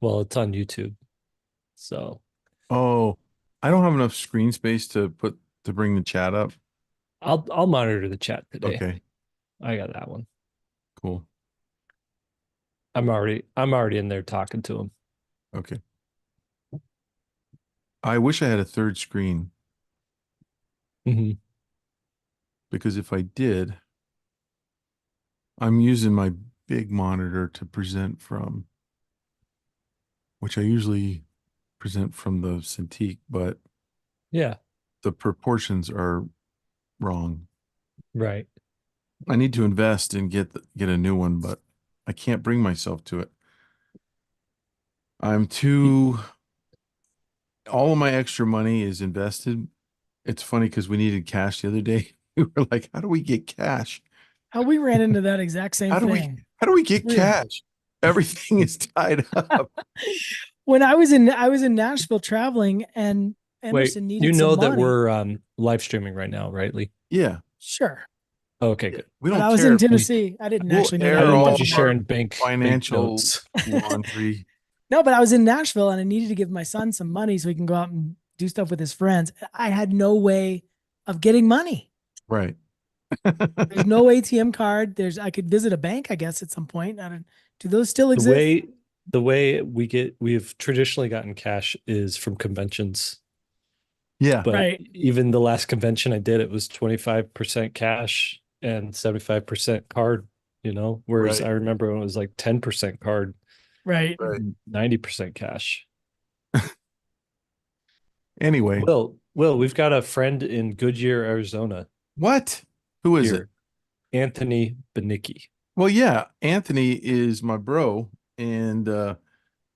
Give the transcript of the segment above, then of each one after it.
Well, it's on YouTube. So Oh, I don't have enough screen space to bring the chat up. I'll monitor the chat today. Okay, I got that one. cool. I'm already in there talking to him. Okay. I wish I had a third screen Hmm. because if I did, I'm using my big monitor to present from, which I usually present from the Cintiq, but Yeah, the proportions are wrong. right. I need to invest and get a new one, but I can't bring myself to it. I'm too, all of my extra money is invested. It's funny because we needed cash the other day. We were like, how do we get cash? How we ran into that exact same thing. How do we get We- cash? Everything is tied up. when I was in Nashville traveling and Wait, Emerson you needed some know that money. we're live streaming right now, right, Lee? Yeah. Sure. Oh, okay, Yeah. good. We But don't I was care in if Tennessee. I didn't we'll actually know I that air was didn't the want all you of plan. our sharing bank financial notes. laundry. No, but I was in Nashville and I needed to give my son some money so he can go out and do stuff with his friends. I had no way of getting money. Right. There's no ATM card. I could visit a bank, I guess, at some point. I don't, do those still The exist? way the way we've traditionally gotten cash is from conventions. Yeah. But Right. even the last convention I did, it was 25% cash and 75% card, whereas Right. I remember when it was like 10% card, Right. Right. 90% cash. Anyway, Will, we've got a friend in Goodyear, Arizona what? Who is it? here, Anthony Benicki. Well, yeah, Anthony is my bro, and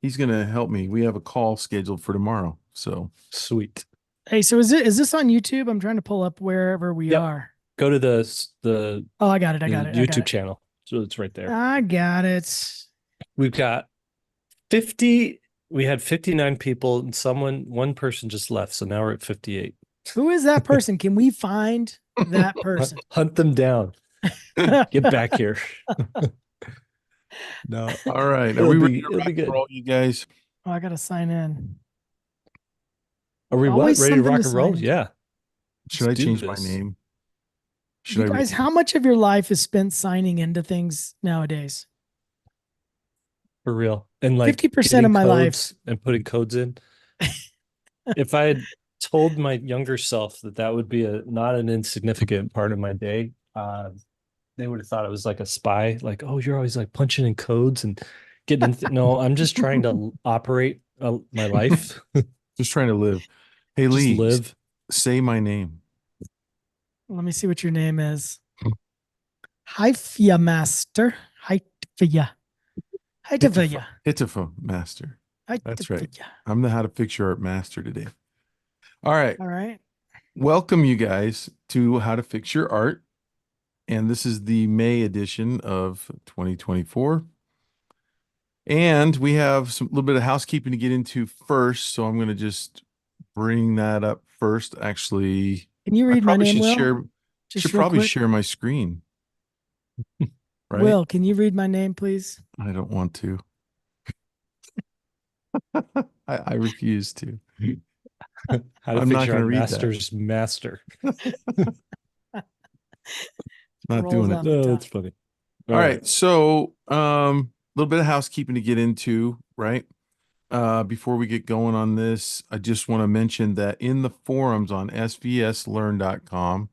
he's gonna help me. We have a call scheduled for tomorrow. So, Sweet. Hey, so is this on YouTube? I'm trying to pull up wherever we Yep. are. Go to the Oh, I got it. I the got it. I got YouTube it. channel. So it's right there. I got it. We've got 50, we had 59 people and one person just left. So now we're at 58. Who is that person? Can we find that Hunt, person? hunt them down. Get back here. No, all right. Are it'll we ready be to it'll rock be and good. roll, you guys? Oh, I gotta sign in. Are we what? Always Ready to something to rock and roll? sign into. Yeah, let's Should I do change my this. name? Should You I read? guys, how much of your life is spent signing into things nowadays? For real. And like 50% getting of my life. codes and putting codes in. If I had told my younger self that that would be a not an insignificant part of my day, they would have thought it was like a spy. Like, oh, you're always like punching in codes and getting in. No, I'm just trying to operate my life. Just trying to live. Hey, Just Lee, live. say my name. Let me see what your name is. Hyphia Master. Hyphia. Hyphia. Hitifa master. That's right. Hyphia. I'm the How to Fix Your Art master today. All right. All right. Welcome you guys to How to Fix Your Art. And this is the May edition of 2024. And we have some little bit of housekeeping to get into first. So I'm going to just bring that up first. Actually, Can you I read my probably name, should Will? share Just real quick. my screen, right? Will, can you read my name, please? I don't want to. I refuse to. How to I'm fix not your going to art read that. master's master. Not Rolls doing it. off the Oh, tongue. that's funny. All right. So, a little bit of housekeeping to get into, right? Before we get going on this, I just want to mention that in the forums on svslearn.com,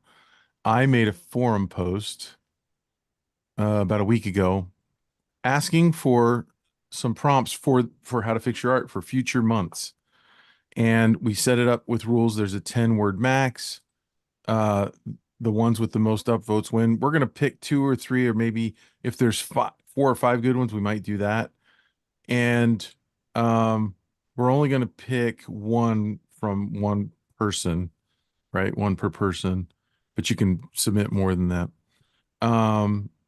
I made a forum post about a week ago asking for some prompts for how to fix your art for future months. And we set it up with rules. There's a 10-word max. Uh, the ones with the most upvotes win. We're going to pick two or three, or maybe if there's four or five good ones, we might do that. And we're only going to pick one from one person, right? One per person, but you can submit more than that.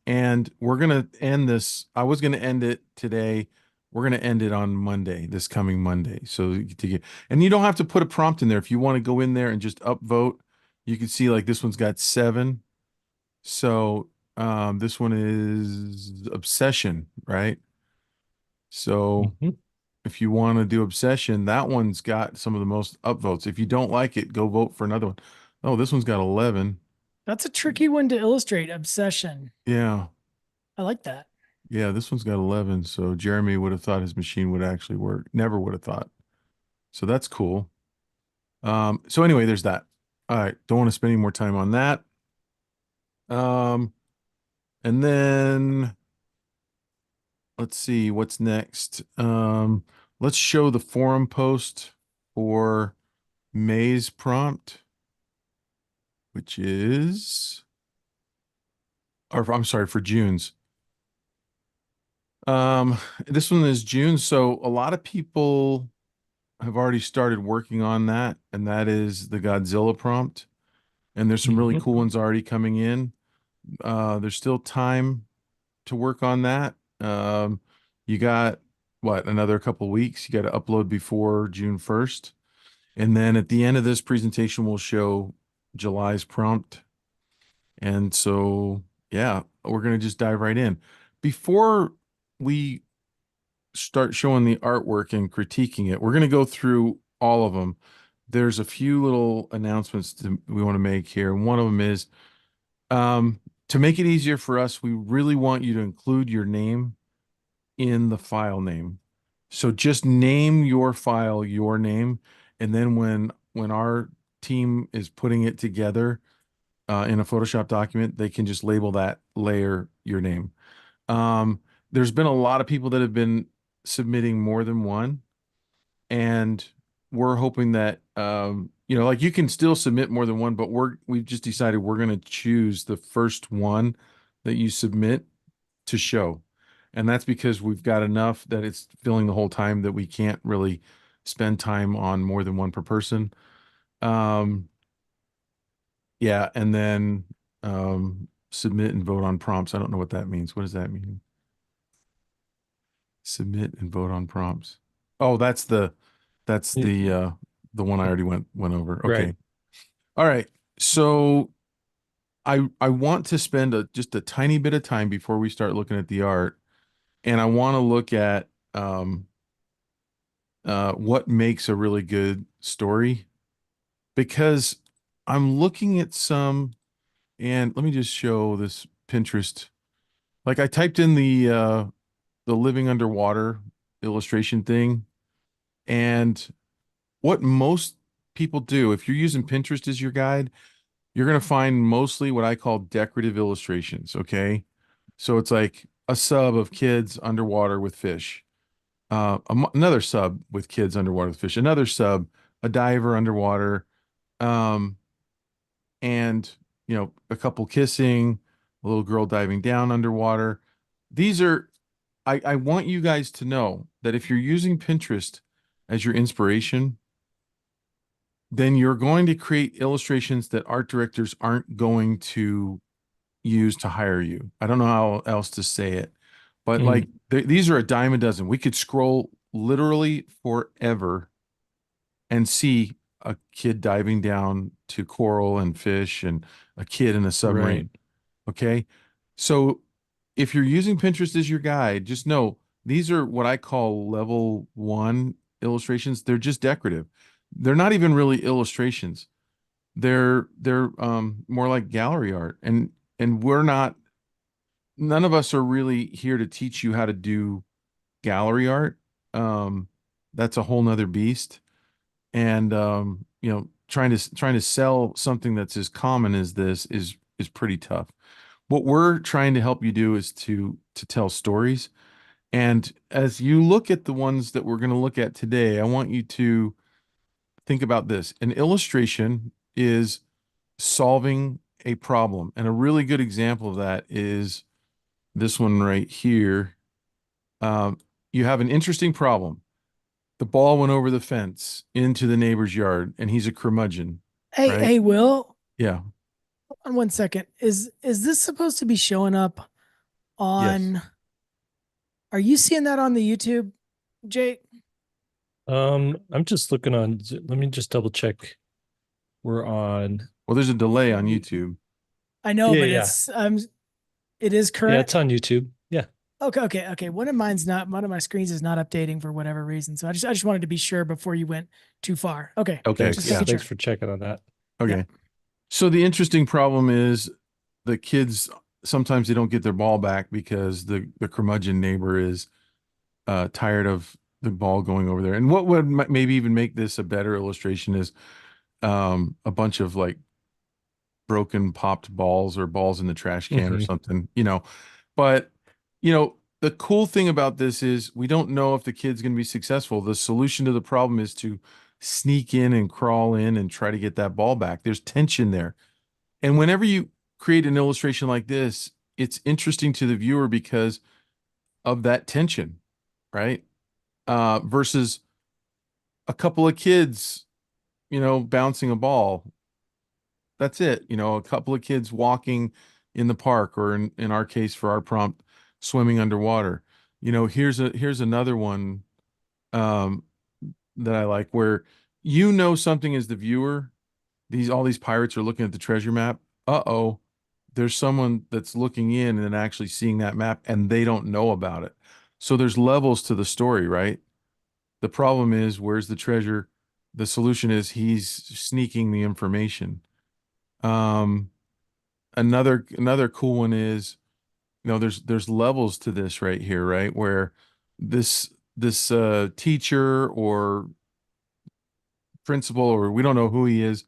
And we're going to end this. I was going to end it today. We're going to end it on Monday, this coming Monday. So and you don't have to put a prompt in there. If you want to go in there and just upvote, you can see like this one's got 7. So this one is obsession, right? So Mhm. if you want to do obsession, that one's got some of the most upvotes. If you don't like it, go vote for another one. Oh, this one's got 11. That's a tricky one to illustrate. Obsession. Yeah. I like that. Yeah, this one's got 11. So Jeremy would have thought his machine would actually work. Never would have thought. So that's cool. So anyway, there's that. All right. Don't want to spend any more time on that. And then let's see what's next. Let's show the forum post for May's prompt, which is, or I'm sorry, for June's. This one is June. So a lot of people have already started working on that, and that is the Godzilla prompt. And there's some really Mhm. cool ones already coming in. There's still time to work on that. You got what, another couple weeks? You got to upload before June 1st. And then at the end of this presentation, we'll show July's prompt. And so, yeah, we're going to just dive right in. Before we start showing the artwork and critiquing it, we're going to go through all of them. There's a few little announcements we want to make here. And one of them is to make it easier for us, we really want you to include your name in the file name. So just name your file your name, and then when our team is putting it together in a Photoshop document, they can just label that layer your name. There's been a lot of people that have been submitting more than one, and we're hoping that like you can still submit more than one, but we've just decided we're going to choose the first one that you submit to show. And that's because we've got enough that it's filling the whole time that we can't really spend time on more than one per person. Yeah, and then submit and vote on prompts. I don't know what that means. What does that mean? Submit and vote on prompts. Oh, that's the one I already went over. Okay. Right. All right. So I want to spend just a tiny bit of time before we start looking at the art, and I want to look at what makes a really good story, because I'm looking at some, and let me just show this Pinterest. Like I typed in the living underwater illustration thing, and what most people do, if you're using Pinterest as your guide, you're going to find mostly what I call decorative illustrations. Okay. So it's like a sub of kids underwater with fish, another sub with kids underwater with fish, another sub, a diver underwater, um, and, a couple kissing, a little girl diving down underwater. These are, I want you guys to know that if you're using Pinterest as your inspiration, then you're going to create illustrations that art directors aren't going to use to hire you. I don't know how else to say it, but Mm. like these are a dime a dozen. We could scroll literally forever and see a kid diving down to coral and fish and a kid in a Right. submarine. Okay. So if you're using Pinterest as your guide, just know these are what I call level one illustrations. They're just decorative. They're not even really illustrations. They're more like gallery art. And we're not, none of us are really here to teach you how to do gallery art. That's a whole nother beast. And trying to sell something that's as common as this is pretty tough. What we're trying to help you do is to tell stories. And as you look at the ones that we're going to look at today, I want you to think about this. An illustration is solving a problem. And a really good example of that is this one right here. You have an interesting problem. The ball went over the fence into the neighbor's yard, and he's a curmudgeon, Hey, right? hey, Will, Yeah. hold on 1 second. Is this supposed to be showing up Yes. on? Are you seeing that on the YouTube, Jake? I'm just looking on. Let me just double check. We're on. Well, there's a delay on YouTube. I know, Yeah, but yeah, it is yeah. current. It's on YouTube. Yeah. Okay. One of my screens is not updating for whatever reason. So I just wanted to be sure before you went too far. Okay. Okay. Just Yeah, making thanks sure. for checking on that. Okay. So the interesting problem is the kids sometimes they don't get their ball back because the curmudgeon neighbor is tired of the ball going over there. And what would maybe even make this a better illustration is a bunch of like broken popped balls or balls in the trash can or Mhm. something, But, the cool thing about this is we don't know if the kid's going to be successful. The solution to the problem is to sneak in and crawl in and try to get that ball back. There's tension there. And whenever you create an illustration like this, it's interesting to the viewer because of that tension, right? Versus a couple of kids, bouncing a ball. That's it. A couple of kids walking in the park, or in our case for our prompt, swimming underwater. Here's another one um, that I like where something as the viewer, all these pirates are looking at the treasure map. Uh-oh, there's someone that's looking in and actually seeing that map and they don't know about it. So there's levels to the story, right? The problem is, where's the treasure? The solution is he's sneaking the information. Um, another cool one is, there's levels to this right here, right? Where this teacher or principal, or we don't know who he is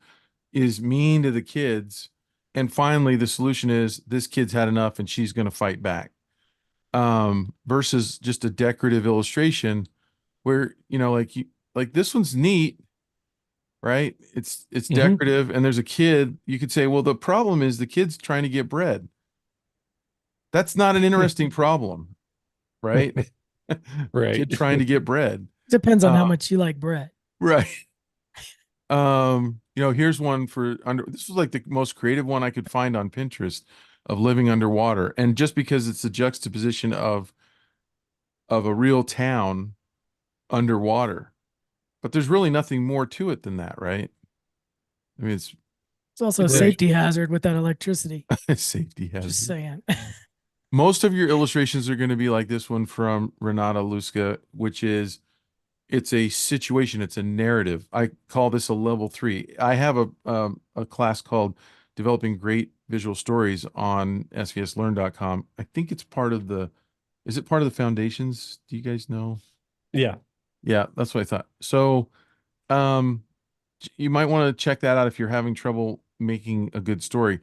mean to the kids. And finally, the solution is this kid's had enough and she's going to fight back. Versus just a decorative illustration where, like this one's neat, right? It's Mhm. decorative and there's a kid. You could say, well, the problem is the kid's trying to get bread. That's not an interesting problem, right? Right. Kid trying to get bread. Depends on how Uh, much you like bread. right. Here's one for this was like the most creative one I could find on Pinterest of living underwater. And just because it's the juxtaposition of a real town underwater, but there's really nothing more to it than that, right? I mean, It's also a it's Right. safety hazard with that electricity. a safety Just hazard. saying. Most of your illustrations are going to be like this one from Renata Luska, which is it's a situation, it's a narrative. I call this a level 3. I have a class called Developing Great Visual Stories on svslearn.com. I think it's part of is it part of the foundations? Do you guys know? Yeah. Yeah, that's what I thought. So, um, you might want to check that out if you're having trouble making a good story.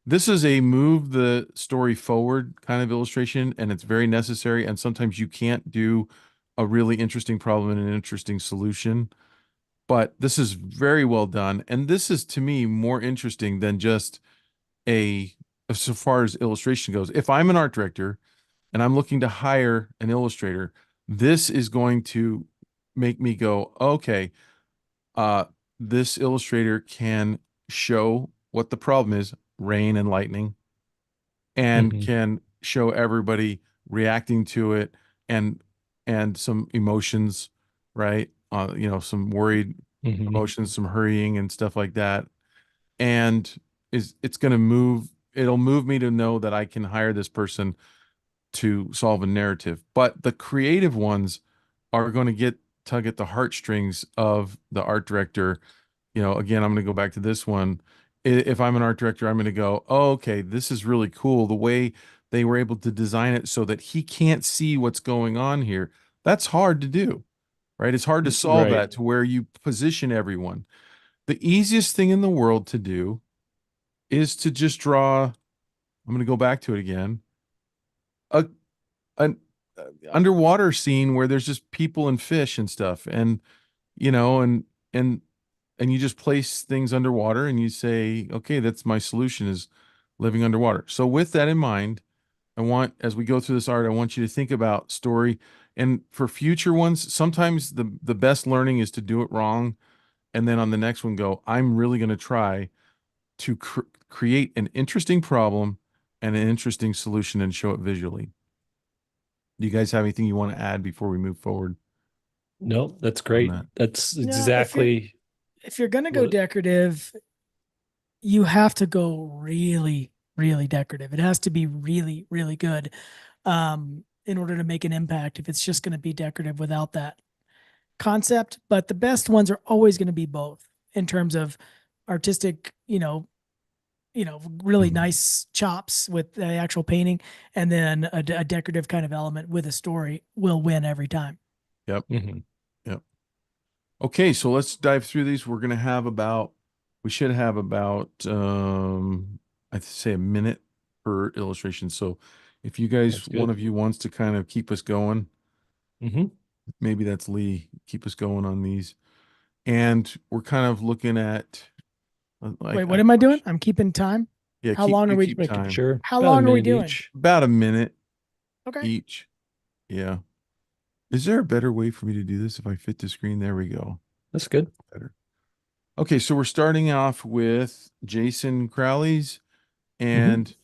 This is a move the story forward kind of illustration, and it's very necessary. And sometimes you can't do a really interesting problem and an interesting solution, but this is very well done. And this is to me more interesting than just a, so far as illustration goes. If I'm an art director and I'm looking to hire an illustrator, this is going to make me go, okay, uh, this illustrator can show what the problem is, rain and lightning, and Mhm. can show everybody reacting to it and some emotions, right? Some worried Mhm. emotions, some hurrying and stuff like that. And it's going to it'll move me to know that I can hire this person to solve a narrative. But the creative ones are going to tug at the heartstrings of the art director. Again, I'm going to go back to this one. If I'm an art director, I'm going to go, oh, okay, this is really cool. The way they were able to design it so that he can't see what's going on here. That's hard to do, right? It's hard to solve Right. that to where you position everyone. The easiest thing in the world to do is to just draw, I'm going to go back to it again, a an underwater scene where there's just people and fish and stuff, and you know and and you just place things underwater and you say, okay, that's my solution, is living underwater. So with that in mind, as we go through this art, I want you to think about story. And for future ones, sometimes the best learning is to do it wrong, and then on the next one go, I'm really going to try to create an interesting problem and an interesting solution and show it visually. Do you guys have anything you want to add before we move forward Nope, that's on great. that? That's No, exactly if you're gonna go what. decorative, you have to go really, really decorative. It has to be really, really good. in order to make an impact if it's just going to be decorative without that concept. But the best ones are always going to be both in terms of artistic, really Mhm. nice chops with the actual painting, and then a decorative kind of element with a story will win every time. Yep. Mhm. Yep. Okay, so let's dive through these. We should have about I'd say a minute per illustration. So if you guys, That's one good. of you wants to kind of keep us going, Hmm. maybe that's Lee, keep us going on these. And we're kind of looking at Wait, like what am I doing? I'm keeping time. yeah, How long are we? keep time. Sure. How About a long are we minute doing? each. About a minute Okay. each. Yeah. Is there a better way for me to do this if I fit the screen? There we go. That's good. Better. Okay, so we're starting off with Jason Crowley's, Hmm. and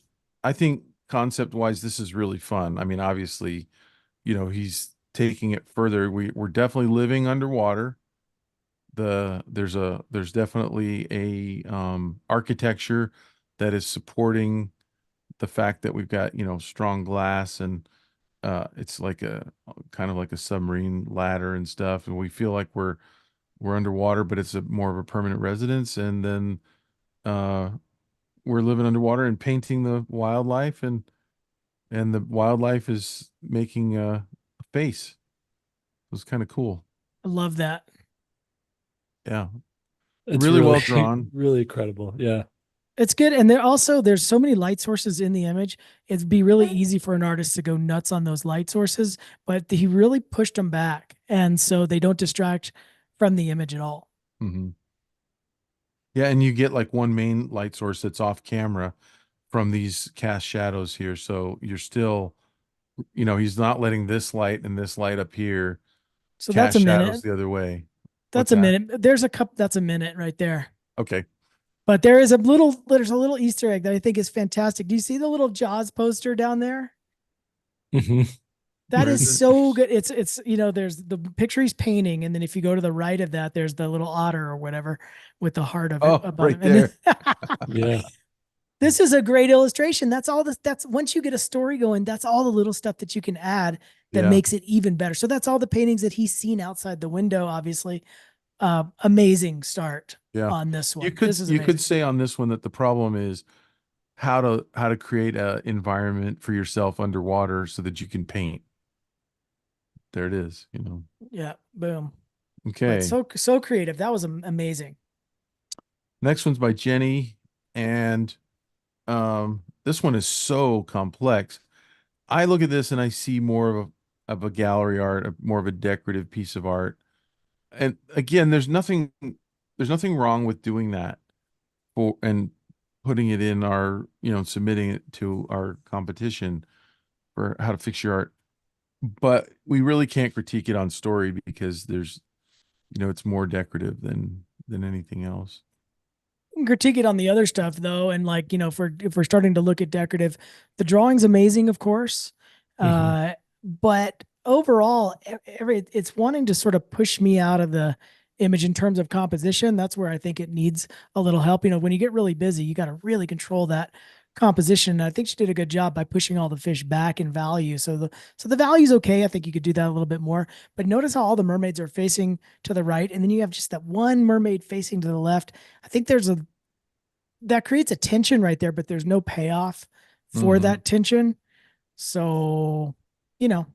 I think concept wise, this is really fun. I mean, obviously, he's taking it further. We're definitely living underwater. There's definitely a architecture that is supporting the fact that we've got, strong glass, and it's like a kind of like a submarine ladder and stuff, and we feel like we're underwater, but it's a more of a permanent residence. And then uh, we're living underwater and painting the wildlife, and the wildlife is making a face. It was kind of cool. I love that. Yeah, It's really really, well drawn. really incredible. Yeah. It's good. And there's so many light sources in the image. It'd be really easy for an artist to go nuts on those light sources, but he really pushed them back. And so they don't distract from the image at all. Hmm. Yeah, and you get like one main light source that's off camera from these cast shadows here. So you're still, he's not letting this light and this light up here So that's cast a shadows minute. the other way. That's What's a that? minute. There's a cup. That's a minute right there. Okay. But there's a little Easter egg that I think is fantastic. Do you see the little Jaws poster down there? Hmm. That Where is is it? so good. There's the picture he's painting, and then if you go to the right of that, there's the little otter or whatever with the heart of it Oh, above right him. And then there. Yeah. this is a great illustration. That's once you get a story going, that's all the little stuff that you can add that Yeah. makes it even better. So that's all the paintings that he's seen outside the window, obviously. Amazing start Yeah. on this You one. could This is you could amazing. say on this one that the problem is how to create a environment for yourself underwater so that you can paint. There it is. Yeah, boom. But Okay. so creative. That was amazing. Next one's by Jenny, and this one is so complex. I look at this and I see more of a gallery art, more of a decorative piece of art. And again, there's nothing wrong with doing that and putting it in our, submitting it to our competition for how to fix your art. But we really can't critique it on story because it's more decorative than anything else. We can critique it on the other stuff though, and like if we're starting to look at decorative, the drawing's amazing, of course, Hmm. but overall, it's wanting to sort of push me out of the image in terms of composition. That's where I think it needs a little help. When you get really busy, you got to really control that composition. And I think she did a good job by pushing all the fish back in value. So the value's okay. I think you could do that a little bit more. But notice how all the mermaids are facing to the right, and then you have just that one mermaid facing to the left. I think that creates a tension right there, but there's no payoff for Hmm. that tension. So, you know,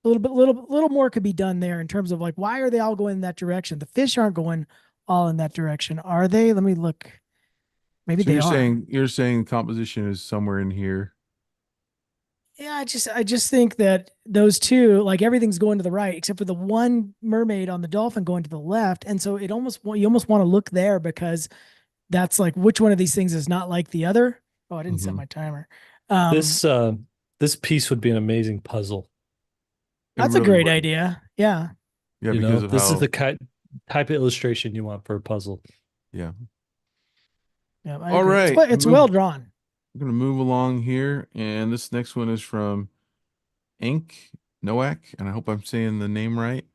little more could be done there in terms of like, why are they all going in that direction? The fish aren't going all in that direction, are they? Let me look. Maybe So they you're are. saying you're saying composition is somewhere in here. Yeah, I just think that those two, like everything's going to the right except for the one mermaid on the dolphin going to the left, and so you almost want to look there because that's like which one of these things is not like the other. Oh, I didn't set Hmm. my timer. Um, This this piece would be an amazing puzzle. It that's a really great would. idea. Yeah, Yeah, You because know, of this is how, the type of illustration you want for a puzzle. yeah. yeah, I All agree. right. It's well drawn. I'm gonna move along here, and this next one is from Ink Noack, and I hope I'm saying the name right.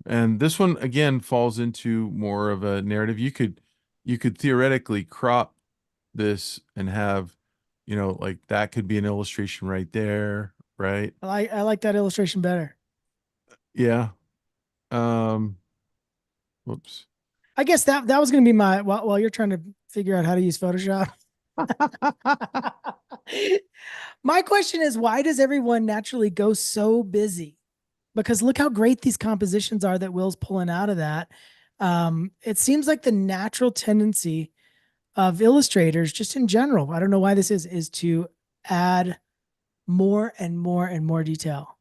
And this one again falls into more of a narrative. You could theoretically crop this and have, like that could be an illustration right there, right? I like that illustration better. Yeah. Um, whoops. I guess that was going to be my while you're trying to figure out how to use Photoshop. My question is, why does everyone naturally go so busy? Because look how great these compositions are that Will's pulling out of that. It seems like the natural tendency of illustrators, just in general, I don't know why this is to add more and more and more detail.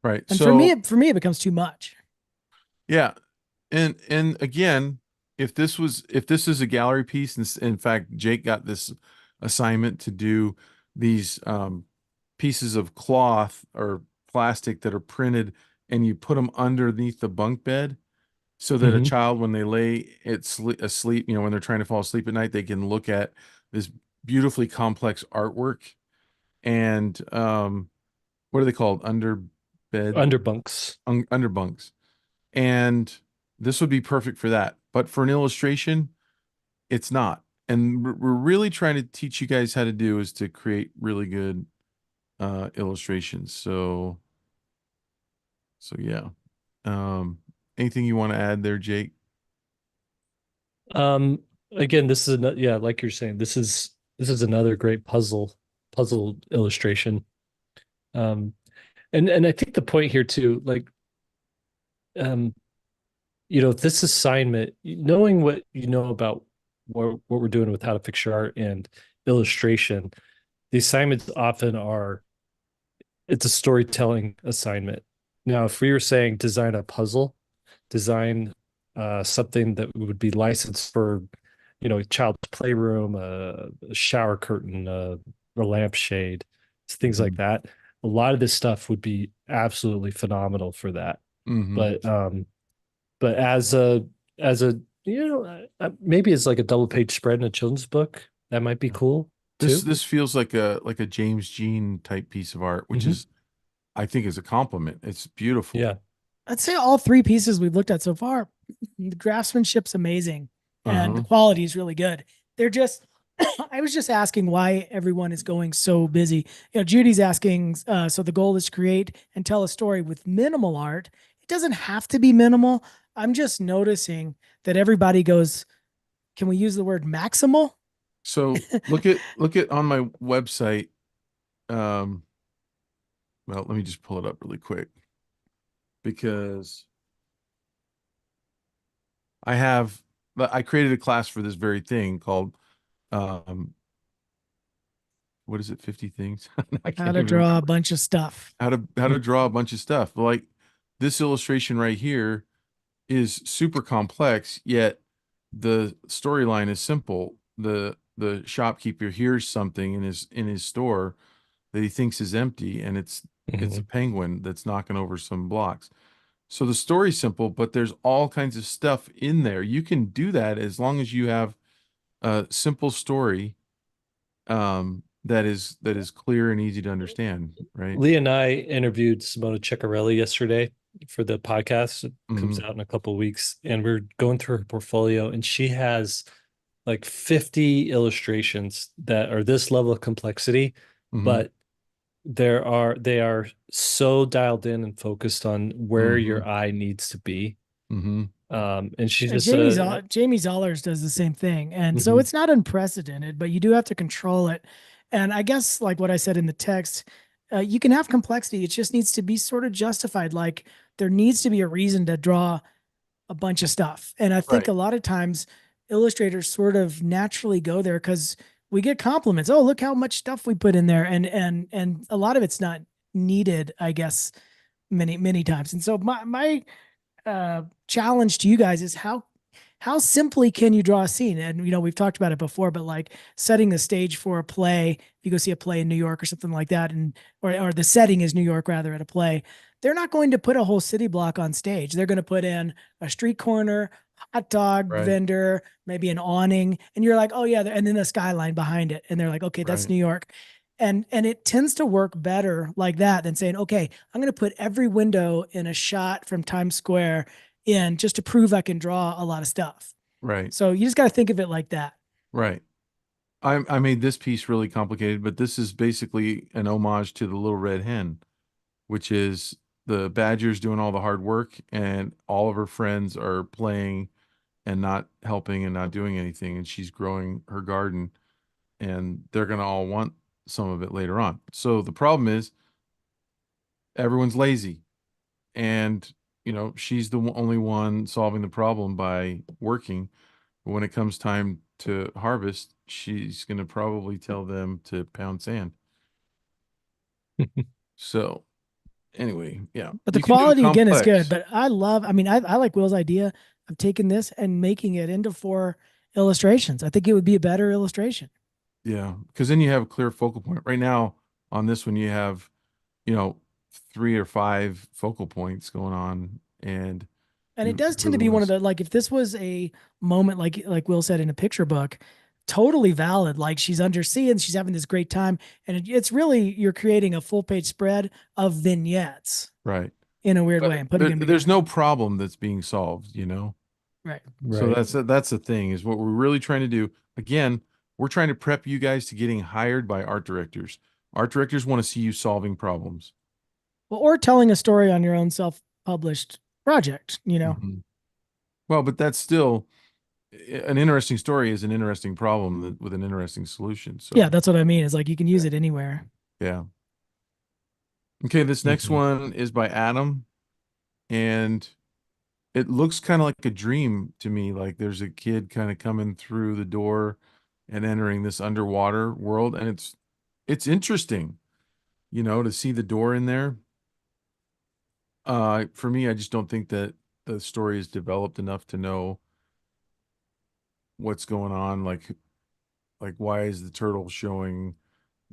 Right. And So for me, it becomes too much. yeah. And again, if this is a gallery piece, and in fact, Jake got this assignment to do these pieces of cloth or plastic that are printed, and you put them underneath the bunk bed so that a Mhm. child, when they lay asleep, when they're trying to fall asleep at night, they can look at this beautifully complex artwork. And what are they called? Under bed, Underbunks. under bunks. And this would be perfect for that. But for an illustration, it's not. And we're really trying to teach you guys how to do is to create really good illustrations. So yeah. Anything you want to add there, Jake? Again, this is yeah, like you're saying, this is another great puzzle illustration. Um, and I think the point here too, like, um, this assignment, knowing what you know about what we're doing with how to fix your art and illustration, the assignments often are it's a storytelling assignment. Now, if we were saying design a puzzle, design something that would be licensed for, child's playroom, a shower curtain, a lampshade, things like Mhm. that. A lot of this stuff would be absolutely phenomenal for that. Mhm. But as a maybe it's like a double page spread in a children's book. That might be cool too. This feels like a James Jean type piece of art, which Hmm. is I think is a compliment. It's beautiful. Yeah. I'd say all three pieces we've looked at so far, the craftsmanship's amazing and the Uh-huh. quality is really good. They're just, I was just asking why everyone is going so busy. Judy's asking, so the goal is to create and tell a story with minimal art. It doesn't have to be minimal. I'm just noticing that everybody goes, can we use the word maximal? So look at on my website. Um, well, let me just pull it up really quick because I created a class for this very thing called um what is it, 50 things? I How can't to even draw a remember. bunch of stuff. How to draw a bunch of stuff. Like this illustration right here is super complex, yet the storyline is simple. The shopkeeper hears something in his store that he thinks is empty, and it's a Mhm. penguin that's knocking over some blocks. So the story's simple, but there's all kinds of stuff in there. You can do that as long as you have a simple story that is clear and easy to understand, right? Lee and I interviewed Simona Ceccarelli yesterday for the podcast. It comes Hmm. out in a couple of weeks, and we're going through her portfolio, and she has like 50 illustrations that are this level of complexity, Hmm. but they are so dialed in and focused on where Hmm. your eye needs to be. Hmm. And she's just Jamie Zollers does the same thing. And so Mhm. it's not unprecedented, but you do have to control it. And I guess, like what I said in the text, you can have complexity. It just needs to be sort of justified. Like there needs to be a reason to draw a bunch of stuff. And I think Right. a lot of times illustrators sort of naturally go there because we get compliments. Oh, look how much stuff we put in there. And a lot of it's not needed, I guess, many times. And so my challenge to you guys is how simply can you draw a scene? And we've talked about it before, but like setting the stage for a play, if you go see a play in New York or something like that, and or the setting is New York rather at a play, they're not going to put a whole city block on stage. They're going to put in a street corner, hot dog Right. vendor, maybe an awning, and you're like, oh yeah, and then the skyline behind it, and they're like, okay, that's Right. New York. And it tends to work better like that than saying, okay, I'm going to put every window in a shot from Times Square in just to prove I can draw a lot of stuff. Right. So you just got to think of it like that. Right. I made this piece really complicated, but this is basically an homage to the Little Red Hen, which is the badger's doing all the hard work and all of her friends are playing and not helping and not doing anything. And she's growing her garden and they're going to all want some of it later on. So the problem is everyone's lazy and, she's the only one solving the problem by working. But when it comes time to harvest, she's going to probably tell them to pound sand. So anyway, yeah, But the you can do it quality again is good. complex. But I like Will's idea of taking this and making it into 4 illustrations. I think it would be a better illustration. Yeah, because then you have a clear focal point. Right now on this one, you have, you know, 3 or 5 focal points going on, and And it you does tend to really be want one of to. the, like, if this was a moment like Will said in a picture book, totally valid. Like, she's underseeing, she's having this great time, and it's really, you're creating a full page spread of vignettes Right, in a weird way but and putting them there's together. no problem that's being solved. Right. So Right. that's the thing is what we're really trying to do. Again, we're trying to prep you guys to getting hired by art directors. Art directors want to see you solving problems. Well, or telling a story on your own self-published project. Mhm. Well, but that's still an interesting story is an interesting problem with an interesting solution. Yeah, So that's what I mean. Is like you can use yeah, it anywhere. yeah. Okay, this next Mhm. one is by Adam, and it looks kind of like a dream to me. Like there's a kid kind of coming through the door and entering this underwater world, and it's interesting, to see the door in there. For me, I just don't think that the story is developed enough to know what's going on. Like why is the turtle showing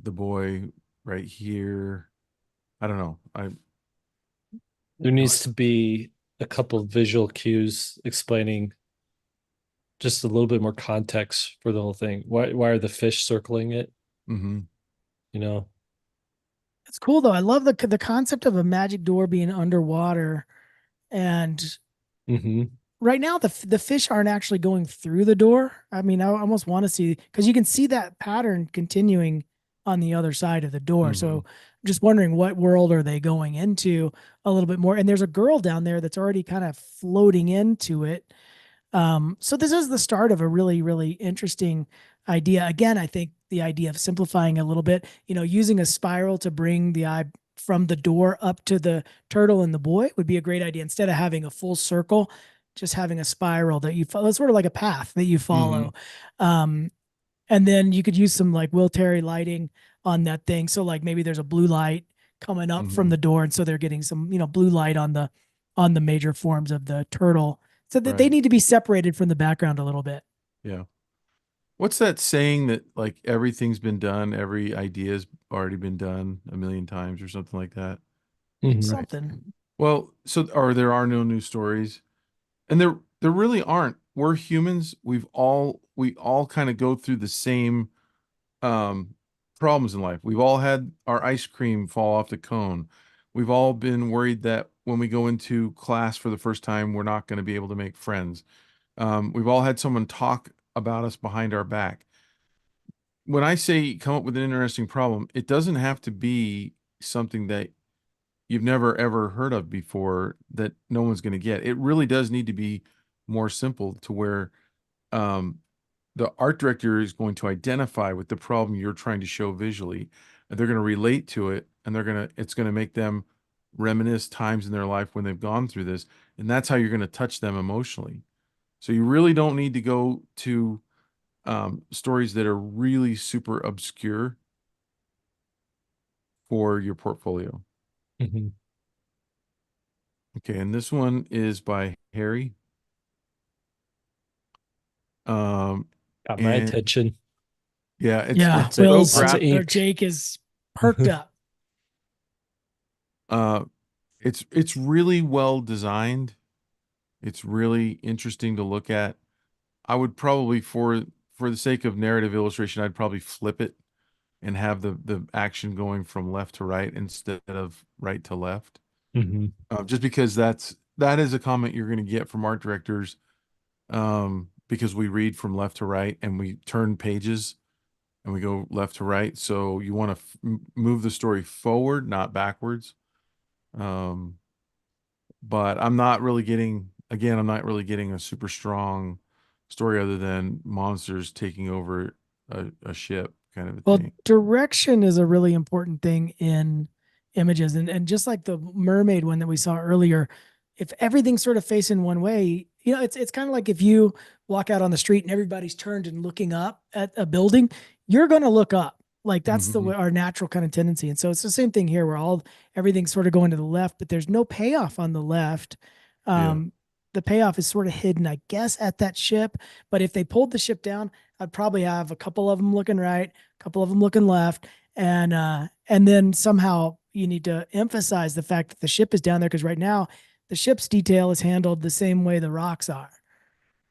the boy right here? I don't know. There I needs to be a couple visual cues explaining just a little bit more context for the whole thing. Why are the fish circling it? mm-hmm, You know? It's cool though. I love the concept of a magic door being underwater, and Hmm. right now the fish aren't actually going through the door. I mean, I almost want to see, because you can see that pattern continuing on the other side of the door. So mm-hmm, I'm just wondering, what world are they going into a little bit more? And there's a girl down there that's already kind of floating into it. So this is the start of a really, really interesting idea. Again, I think the idea of simplifying a little bit, using a spiral to bring the eye from the door up to the turtle and the boy would be a great idea. Instead of having a full circle, just having a spiral that you follow. It's sort of like a path that you mm-hmm, follow. Um, and then you could use some like Will Terry lighting on that thing. So like maybe there's a blue light coming up from mm-hmm. the door, and so they're getting some blue light on the major forms of the turtle. So that they Right. need to be separated from the background a little bit. Yeah. What's that saying that like everything's been done, every idea's already been done a million times or something like that? Hmm. Right. Something. Well, so or there are no new stories. And there really aren't. We're humans. We all kind of go through the same um problems in life. We've all had our ice cream fall off the cone. We've all been worried that when we go into class for the first time, we're not going to be able to make friends. We've all had someone talk about us behind our back. When I say come up with an interesting problem, it doesn't have to be something that you've never ever heard of before that no one's going to get. It really does need to be more simple to where um, the art director is going to identify with the problem you're trying to show visually, and they're going to relate to it, and it's going to make them reminisce times in their life when they've gone through this, and that's how you're going to touch them emotionally. So you really don't need to go to stories that are really super obscure for your portfolio. Hmm. Okay, and this one is by Harry. Um, Got my and attention. yeah, it's Yeah, Lots of so Will's lots of graphic. or ink. Jake is perked up. Uh, it's really well designed. It's really interesting to look at. I would probably, for the sake of narrative illustration, I'd probably flip it and have the action going from left to right instead of right to left. Hmm. Just because that is a comment you're going to get from art directors, because we read from left to right and we turn pages. and we go left to right. So you want to move the story forward, not backwards. Um, but I'm not really getting, again, I'm not really getting a super strong story other than monsters taking over a ship kind of a Well, thing. direction is a really important thing in images. And just like the mermaid one that we saw earlier, if everything's sort of facing one way, it's kind of like if you walk out on the street and everybody's turned and looking up at a building, you're going to look up. Like that's the Mhm. way our natural kind of tendency. And so it's the same thing here where everything's sort of going to the left, but there's no payoff on the left. Yeah. Um, the payoff is sort of hidden, I guess, at that ship. But if they pulled the ship down, I'd probably have a couple of them looking right, couple of them looking left, and then somehow you need to emphasize the fact that the ship is down there because right now the ship's detail is handled the same way the rocks are,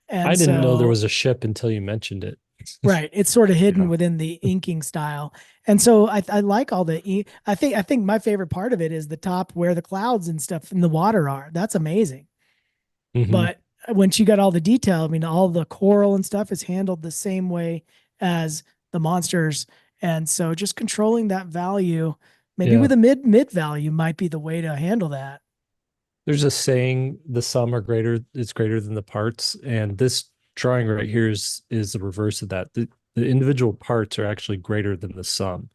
I and didn't know there so was a ship until you mentioned it. right, it's sort of hidden Yeah. within the inking style, and so I like all I think my favorite part of it is the top where the clouds and stuff in the water are. That's amazing, Hmm. but once you got all the detail, I mean, all the coral and stuff is handled the same way as the monsters. And so just controlling that value, maybe Yeah. with a mid value might be the way to handle that. There's a saying, the sum are greater, is greater than the parts. And this drawing right here is the reverse of that. The individual parts are actually greater than the sum.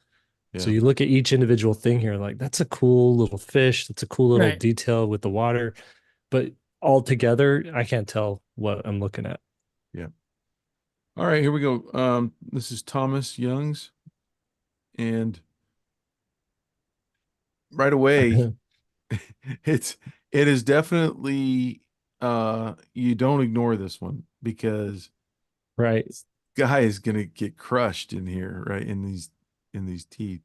So Yeah. you look at each individual thing here, like that's a cool little fish, that's a cool little Right. detail with the water, but all together, I can't tell what I'm looking at. Yeah. All right, here we go. This is Thomas Young's, and right away, it's it is definitely you don't ignore this one because Right. this guy is gonna get crushed in here, right? In these teeth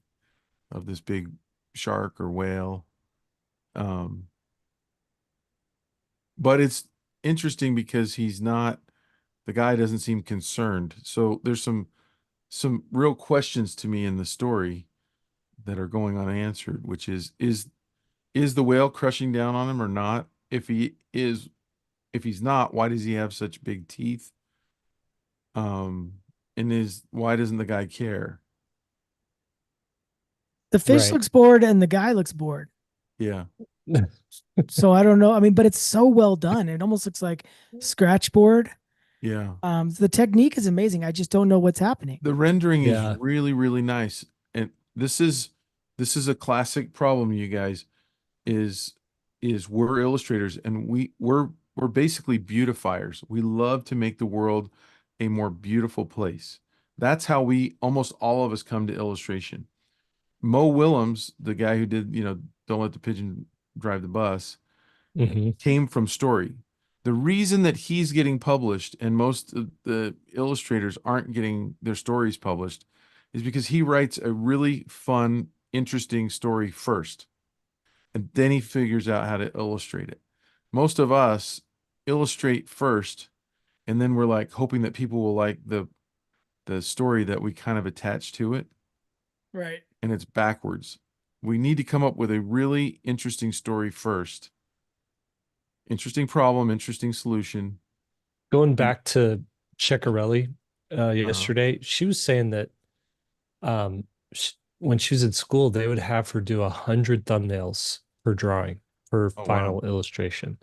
of this big shark or whale. Um, but it's interesting because the guy doesn't seem concerned. So there's some real questions to me in the story that are going unanswered, which is the whale crushing down on him or not? If he's not, why does he have such big teeth? And is why doesn't the guy care? The fish Right. looks bored and the guy looks bored. Yeah, So I don't know. I mean, but it's so well done. It almost looks like scratch board. yeah. The technique is amazing. I just don't know what's happening. The rendering is Yeah. really, really nice. And this is a classic problem, you guys, is we're illustrators and we're basically beautifiers. We love to make the world a more beautiful place. That's how we almost all of us come to illustration. Mo Willems, the guy who did, Don't Let the Pigeon Drive the Bus, Hmm. came from story. The reason that he's getting published and most of the illustrators aren't getting their stories published is because he writes a really fun, interesting story first, and then he figures out how to illustrate it. Most of us illustrate first, and then we're like hoping that people will like the story that we kind of attach to it, Right. and it's backwards. We need to come up with a really interesting story first. Interesting problem, interesting solution. Going And back to Ceccarelli uh, yesterday, she was saying that when she was in school, they would have her do 100 thumbnails per drawing for oh wow. final illustration.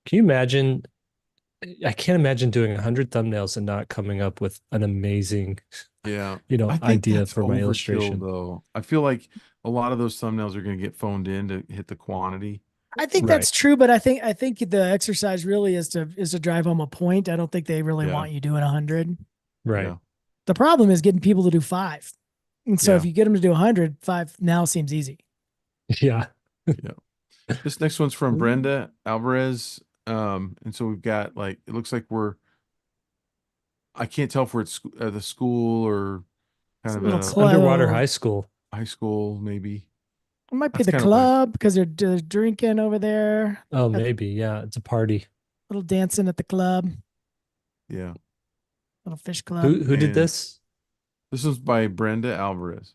Can you imagine? I can't imagine doing 100 thumbnails and not coming up with an amazing, Yeah. I think idea that's for my overkill illustration. though. I feel like a lot of those thumbnails are going to get phoned in to hit the quantity. I think Right. that's true, but I think the exercise really is to drive home a point. I don't think they really Yeah. want you doing 100. Right. Yeah. The problem is getting people to do five. And so if Yeah. you get them to do 100, five now seems easy. Yeah. Yeah. This next one's from Brenda Alvarez. And so we've got like it looks like I can't tell if we're at the school or It's kind a of little at a Underwater club. high school. high school, maybe. It might be That's the kind of what club because they're drinking over there, Oh, a maybe. Yeah. It's a party. little dancing at the club, yeah. little fish club. Who did And this? this was by Brenda Alvarez.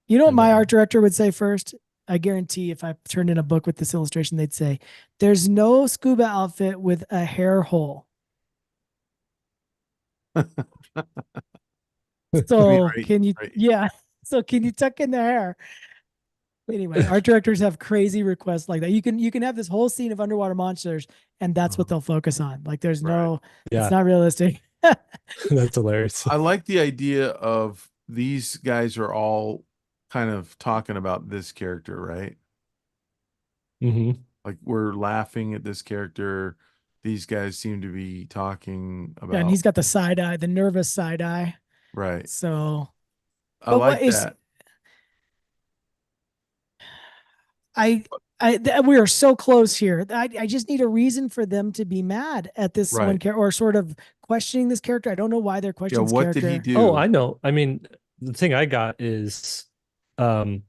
You know what And my art director would say first? I guarantee if I turned in a book with this illustration, they'd say, "There's no scuba outfit with a hair hole." So Right, can you, right. yeah. So can you tuck in the hair? Anyway, art directors have crazy requests like that. You can have this whole scene of underwater monsters, and that's what Uh-huh. they'll focus on. Like there's Right. no, it's Yeah, not realistic. that's hilarious. I like the idea of these guys are all kind of talking about this character, right? Hmm. Like we're laughing at this character. These guys seem to be talking And about, he's got the side eye, the nervous side eye. right. So, I but what like is that. I we are so close here. I just need a reason for them to be mad at this one Right. character or sort of questioning this character. I don't know why they're Yeah. questioning this What did he character. Oh, do? I know. I mean, the thing I got is, um,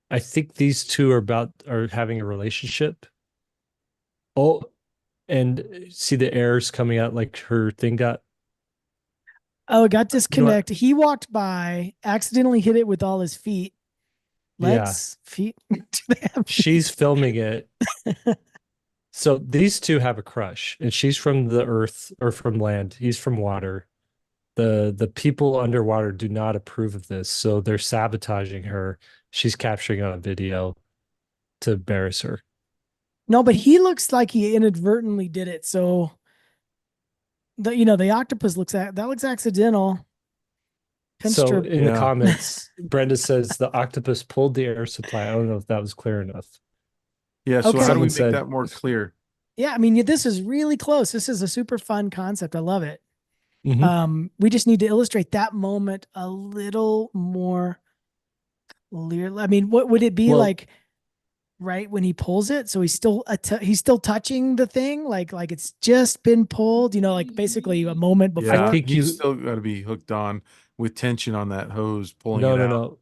I think these two are having a relationship. Oh, and see the errors coming out, like her thing got, Oh, it got you know what? disconnected. He walked by, accidentally hit it with all his feet, Yeah, legs, feet. Do they have feet? she's filming it. So these two have a crush, and she's from the earth or from land. He's from water. The people underwater do not approve of this, so they're sabotaging her. She's capturing on video to embarrass her. No, but he looks like he inadvertently did it. So the octopus looks accidental. Pinched So her. in the Yeah. comments, Brenda says the octopus pulled the air supply. I don't know if that was clear enough. Yeah. So Okay. how do we Someone make said, that more clear? Yeah, I mean, this is really close. This is a super fun concept. I love it. mhm. We just need to illustrate that moment a little more clearly. I mean, what would it be Well, like right when he pulls it? So he's still touching the thing, like it's just been pulled. Like basically a moment I Yeah. before. think He's you, still got to be hooked on with tension on that hose pulling no, it no, out. no.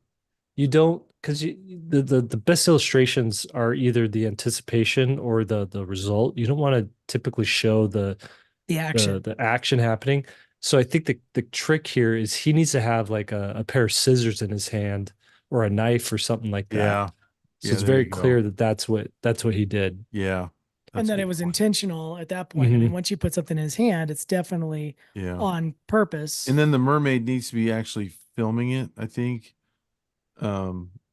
You don't, because the best illustrations are either the anticipation or the result. You don't want to typically show The action. the action happening. So I think the trick here is he needs to have like a pair of scissors in his hand or a knife or something like that. Yeah. So Yeah. it's There very you go. clear that that's what he did. Yeah. And That's a that it good was point. intentional at that point. I mean, Hmm. once you put something in his hand, it's definitely Yeah. on purpose. And then the mermaid needs to be actually filming it, I think.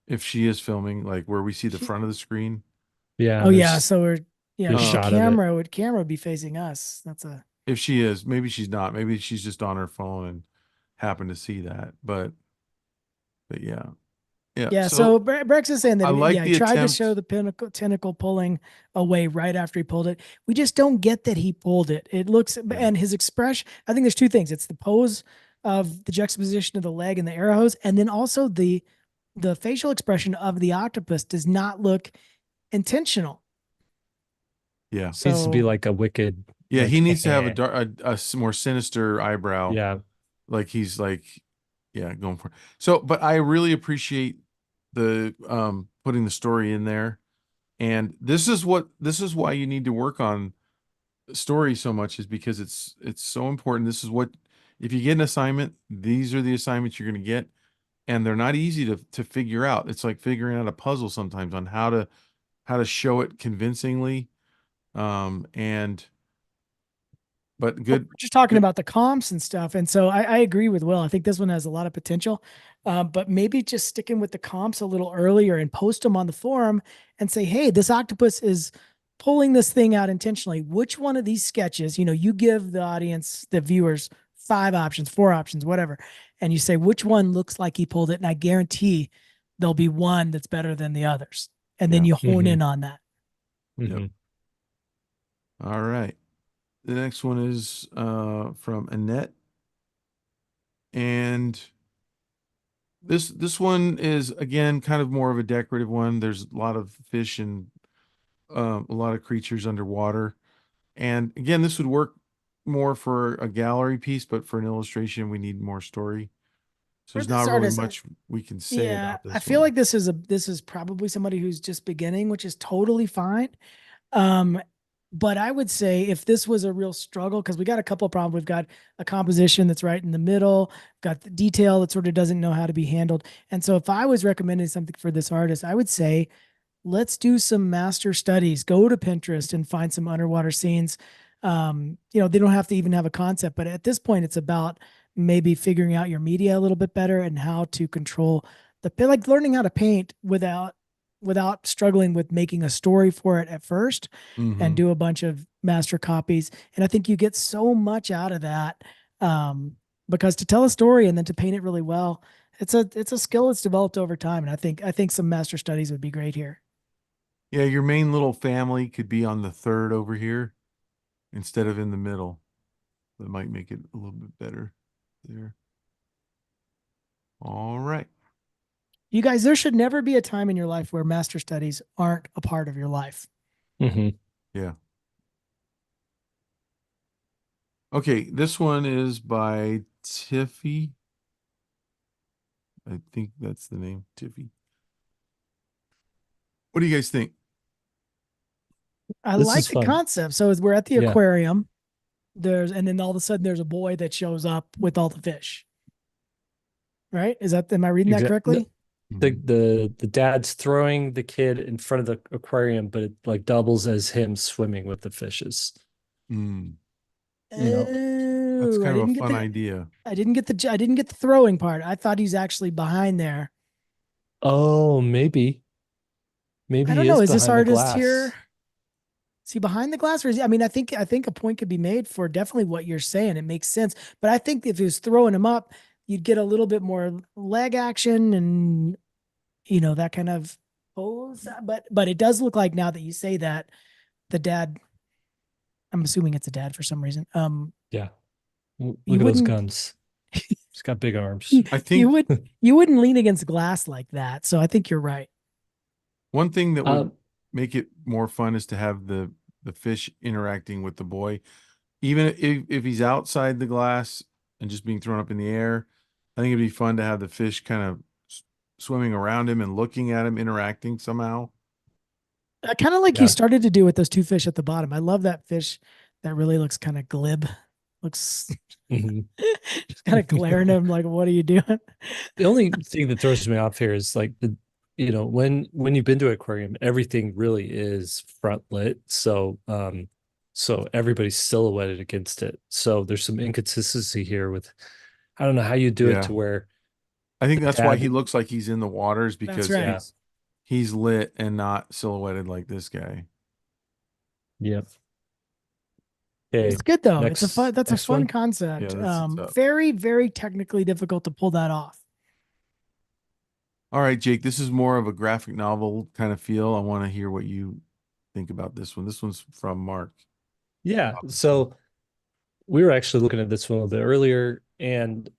If she is filming, like where we see the She- front of the screen. Yeah, oh and yeah, there's so we're good because the Um, shot of it. camera would be facing us. That's a if she is, maybe she's not. Maybe she's just on her phone and happened to see that. But yeah. Yeah. Yeah, So so Brex is saying that I like he the tried to show attempt. the tentacle pulling away right after he pulled it. We just don't get that he pulled it. It looks Yeah. and his expression. I think there's two things. It's the pose of the juxtaposition of the leg and the arrow hose, and then also the facial expression of the octopus does not look intentional. Yeah. Needs to be So like a wicked, Yeah. He like, needs to have more sinister eyebrow. yeah. Like he's like, yeah, going for it. So, but I really appreciate the putting the story in there. And this is why you need to work on story so much is because it's so important. This is what if you get an assignment, these are the assignments you're going to get, and they're not easy to figure out. It's like figuring out a puzzle sometimes on how to show it convincingly. And but we're good, just talking good, about the comps and stuff. And so I agree with Will. I think this one has a lot of potential. But maybe just sticking with the comps a little earlier and post them on the forum and say, hey, this octopus is pulling this thing out intentionally. Which one of these sketches, you give the audience, the viewers, 5 options, 4 options, whatever. And you say, which one looks like he pulled it? And I guarantee there'll be one that's better than the others. And then yeah. you hone Hmm. in on that. Yep. Hmm. All right. The next one is from Annette, and this one is again kind of more of a decorative one. There's a lot of fish and a lot of creatures underwater. And again, this would work more for a gallery piece, but for an illustration, we need more story. So For there's not this really artist, much we can say yeah, about I this feel one. like this is probably somebody who's just beginning, which is totally fine. Um, but I would say if this was a real struggle, because we got a couple of problems. We've got a composition that's right in the middle, got the detail that sort of doesn't know how to be handled. And so if I was recommending something for this artist, I would say let's do some master studies. Go to Pinterest and find some underwater scenes. They don't have to even have a concept, but at this point, it's about maybe figuring out your media a little bit better and how to control like learning how to paint without struggling with making a story for it at first and Mm-hmm. do a bunch of master copies. And I think you get so much out of that. Because to tell a story and then to paint it really well, it's a skill that's developed over time. And I think some master studies would be great here. Yeah, your main little family could be on the third over here instead of in the middle. That might make it a little bit better there. All right. You guys, there should never be a time in your life where master studies aren't a part of your life. Mhm. Yeah. Okay, this one is by Tiffy. I think that's the name, Tiffy. What do you guys think? I This like is the fun. concept. So as we're at the Yeah. aquarium, and then all of a sudden there's a boy that shows up with all the fish. Right? Am I reading that Exactly. correctly? The dad's throwing the kid in front of the aquarium, but it like doubles as him swimming with the fishes. Mm, You know. that's Oh, kind of a fun idea. I didn't get the throwing part. I thought he's actually behind there. Oh, I maybe don't he know. is Is this behind the artist here? glass. Is he behind the glass, or is he? I mean, I think a point could be made for definitely what you're saying. It makes sense, but I think if he was throwing him up, you'd get a little bit more leg action and that kind of pose. But it does look like now that you say that the dad. I'm assuming it's a dad for some reason. Yeah. You Look at those wouldn't. guns. He's got big arms. You, I you think would you wouldn't lean against glass like that. So I think you're right. one thing that would Um, make it more fun is to have the fish interacting with the boy. Even if he's outside the glass and just being thrown up in the air, I think it'd be fun to have the fish kind of swimming around him and looking at him, interacting somehow. Kind of like you yeah. started to do with those two fish at the bottom. I love that fish that really looks kind of glib. Looks Mhm. just kind of glaring at him like, what are you doing? The only thing that throws me off here is like when you've been to an aquarium, everything really is front lit. So everybody's silhouetted against it. So there's some inconsistency here with I don't know how you do it Yeah. to where I think the that's why he dad, looks like he's in the waters That's because right. yeah, he's lit and not silhouetted like this guy. yep. It's Okay, good though. That's a next fun one. Yeah, concept. that's tough. Very, very technically difficult to pull that off. All right, Jake, this is more of a graphic novel kind of feel. I want to hear what you think about this one. This one's from Mark. Yeah. So we were actually looking at this one a little bit earlier, and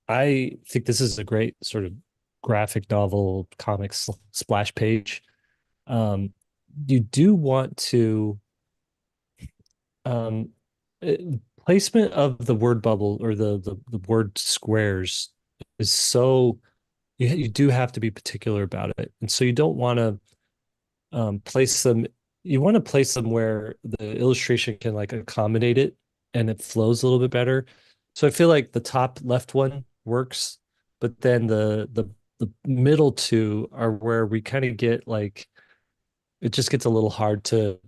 I think this is a great sort of graphic novel comics splash page. Um, you do want to um, uh, placement of the word bubble or the word squares is so you do have to be particular about it, and so you don't want to place them. You want to place them where the illustration can like accommodate it and it flows a little bit better. So I feel like the top left one works, but then the middle two are where we kind of get like it just gets a little hard to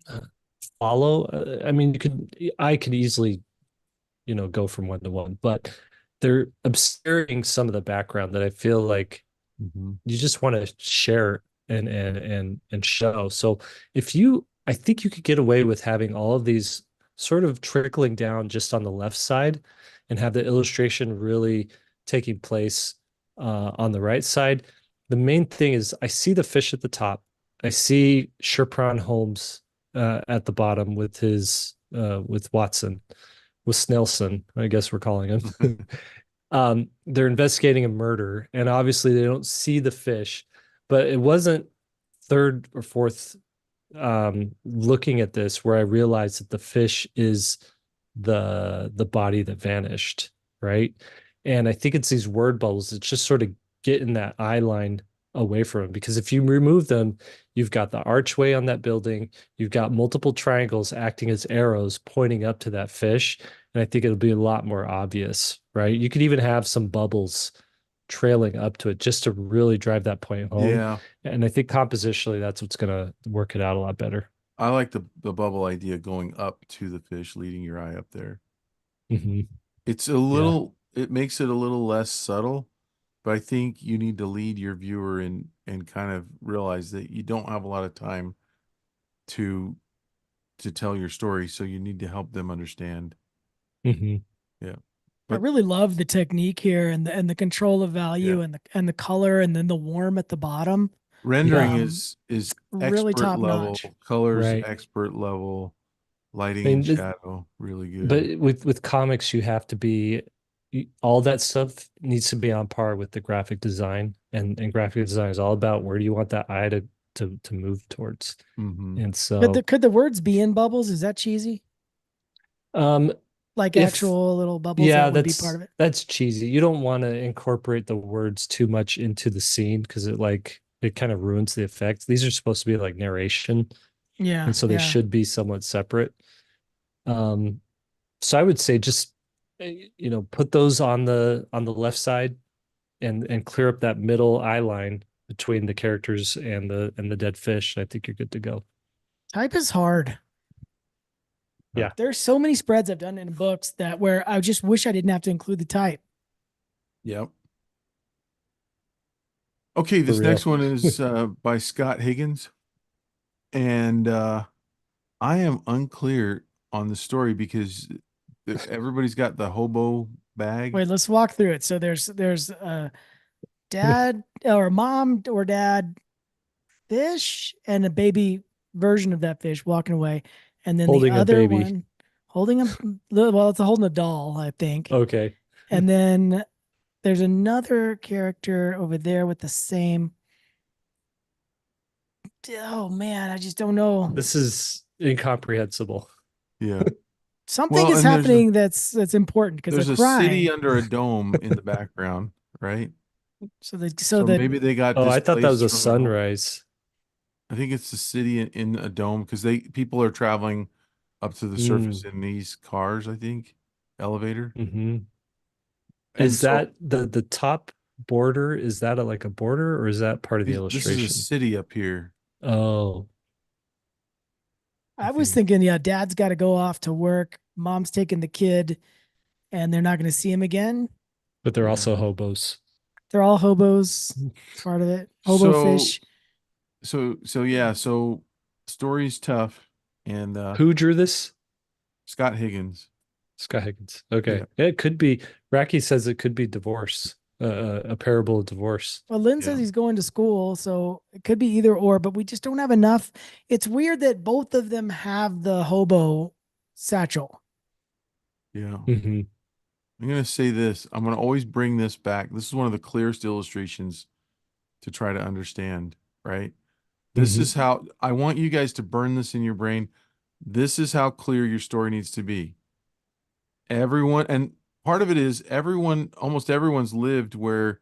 uh, follow. I mean, I could easily go from one to one, but they're obscuring some of the background that I feel like Mm-hmm. you just want to share and show. So I think you could get away with having all of these sort of trickling down just on the left side and have the illustration really taking place on the right side. The main thing is I see the fish at the top. I see Sherpron Holmes at the bottom with his with Watson, with Snelson, I guess we're calling him. They're investigating a murder, and obviously they don't see the fish, but it wasn't third or fourth looking at this where I realized that the fish is the body that vanished, right? And I think it's these word bubbles that just sort of get in that eye line away from them because if you remove them, you've got the archway on that building, you've got multiple triangles acting as arrows pointing up to that fish, and I think it'll be a lot more obvious, right? You could even have some bubbles trailing up to it just to really drive that point home. Yeah, And I think compositionally, that's what's going to work it out a lot better. I like the bubble idea going up to the fish, leading your eye up there. Mhm. It's a Yeah. little, it makes it a little less subtle, but I think you need to lead your viewer and kind of realize that you don't have a lot of time to to tell your story, so you need to help them understand. Hmm. Yeah. I But really love the technique here and the control of yeah, value and the color and then the warm at the bottom. Yeah. rendering Um, is really expert top notch. level, colors Right. expert level, I lighting and mean, shadow, really good. but with comics, you have to be all that stuff needs to be on par with the graphic design, and graphic design is all about where do you want that eye to move towards. Hmm. And Could so, the words be in bubbles? Is that cheesy? um, Like if actual little bubbles yeah, that would be part of it? that's cheesy. You don't want to incorporate the words too much into the scene because it kind of ruins the effect. These are supposed to be like narration, Yeah, and so they yeah. should be somewhat separate. Um, so I would say just put those on the left side and clear up that middle eye line between the characters and the dead fish. I think you're good to go. Type is hard. Yeah, There's so many spreads I've done in books that where I just wish I didn't have to include the type. Yep. Okay, for this next real. one is by Scott Higgins, and I am unclear on the story because everybody's got the hobo bag. Wait, let's walk through it. So there's dad or mom or dad fish and a baby version of that fish walking away, and then the Holding a other baby. one holding a well, it's holding a doll, I think. Okay. And then there's another character over there with the same. Oh man, I just don't know. This is incomprehensible. Yeah. Something Well, is and happening that's important because they're there's a city crying. under a dome in the background, right? So So that maybe they got Oh, I thought that was displaced a from the home. sunrise. I think it's the city in a dome because they people are traveling up to the surface Mm, in these cars, I think, elevator. hmm. And Is so that the top border? Is that like a border or is that part of the this is a illustration? city up here, Oh, I I was think. thinking, yeah, dad's got to go off to work, mom's taking the kid, and they're not going to see him again. but they're Yeah. also hobos. They're all hobos. It's part of it. Hobo So fish. so yeah, so story's tough and Who drew this? Scott Higgins. Scott Higgins. Yeah. Okay. It could be, Racky says it could be divorce, a parable of divorce. Well, Lynn says Yeah. he's going to school, so it could be either or, but we just don't have enough. It's weird that both of them have the hobo satchel. Yeah. Hmm. I'm going to say this. I'm going to always bring this back. This is one of the clearest illustrations to try to understand, right? This Hmm. is how I want you guys to burn this in your brain. This is how clear your story needs to be. Everyone, and part of it is everyone, almost everyone's lived where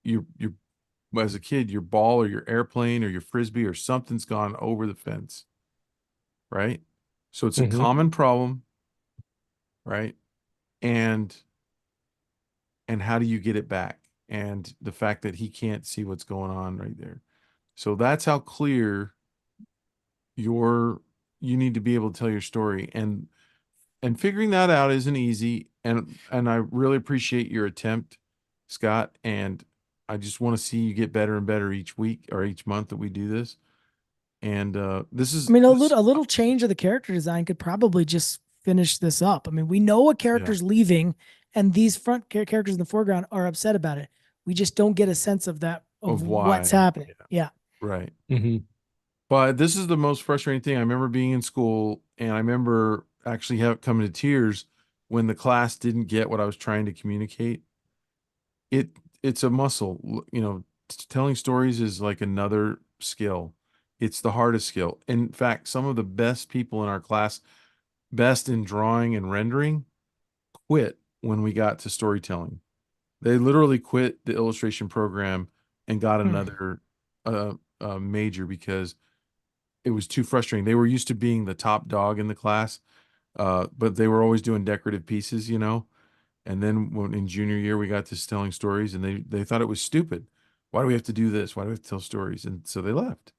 you as a kid, your ball or your airplane or your frisbee or something's gone over the fence, right? So it's a Hmm. common problem, right? And how do you get it back? And the fact that he can't see what's going on right there. So that's how clear your you need to be able to tell your story. And figuring that out isn't easy. And I really appreciate your attempt, Scott. And I just want to see you get better and better each week or each month that we do this. And this I is mean, this a little change of the character design could probably just finish this up. I mean, we know a yeah, character's leaving, and these characters in the foreground are upset about it. We just don't get a sense of that of of what's why. happening. Yeah, Yeah. right. Hmm. But this is the most frustrating thing. I remember being in school and I remember actually coming to tears when the class didn't get what I was trying to communicate. It it's a muscle, telling stories is like another skill. It's the hardest skill. In fact, some of the best people in our class, best in drawing and rendering, quit when we got to storytelling. They literally quit the illustration program and got Hmm. another major because it was too frustrating. They were used to being the top dog in the class, but they were always doing decorative pieces, And then when in junior year we got to telling stories, and they thought it was stupid. Why do we have to do this? Why do we have to tell stories? And so they left.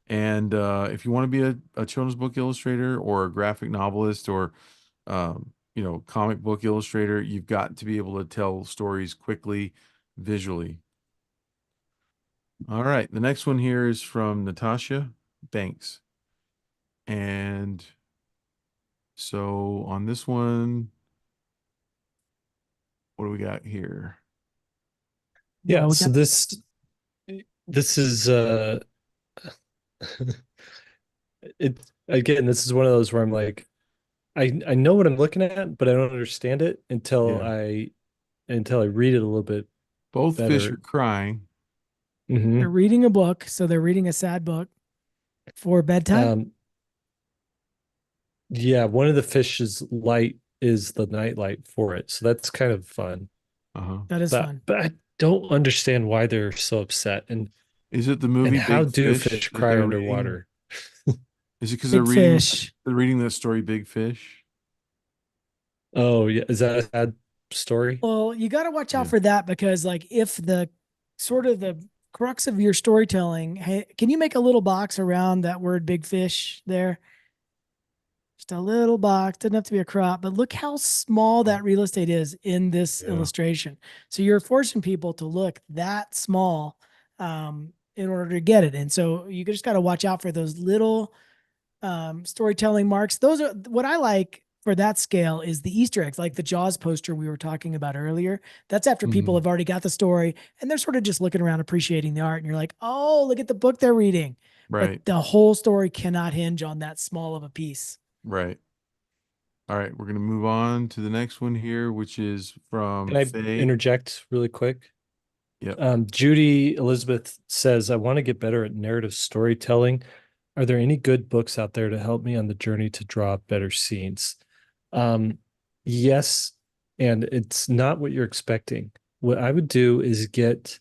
And if you want to be a children's book illustrator or a graphic novelist or comic book illustrator, you've got to be able to tell stories quickly, visually. All right. The next one here is from Natasha Banks. And so on this one, what do we got here? Yeah, we so got this is it again, this is one of those where I'm like, I know what I'm looking at, but I don't understand it Yeah. until I read it a little bit Both fish are better. crying. they're Hmm. reading a book, so they're reading a sad book for bedtime. Um, yeah, one of the fish's light is the night light for it, so that's kind of fun. Uh-huh. That is fun. But I don't understand why they're so upset Is it the and movie how Big do Fish fish that cry they're reading? underwater? Is it because Big fish. they're reading the story Big Fish? Oh, yeah, is that a sad story? Well, you got to watch out Yeah. for that because, like, if the sort of the crux of your storytelling, hey, can you make a little box around that word big fish there? Just a little box, doesn't have to be a crop, but look how small that real estate is in this Yeah. illustration. So you're forcing people to look that small in order to get it. And so you just got to watch out for those little storytelling marks. Those are what I like for that scale is the Easter eggs, like the Jaws poster we were talking about earlier. That's after people Mhm. have already got the story and they're sort of just looking around, appreciating the art. And you're like, oh, look at the book they're reading. But Right. the whole story cannot hinge on that small of a piece. Right. All right. We're going to move on to the next one here, which is from Can I Faye. interject really quick? Yep. Judy Elizabeth says, I want to get better at narrative storytelling. Are there any good books out there to help me on the journey to draw better scenes? Um, yes, and it's not what you're expecting. What I would do is get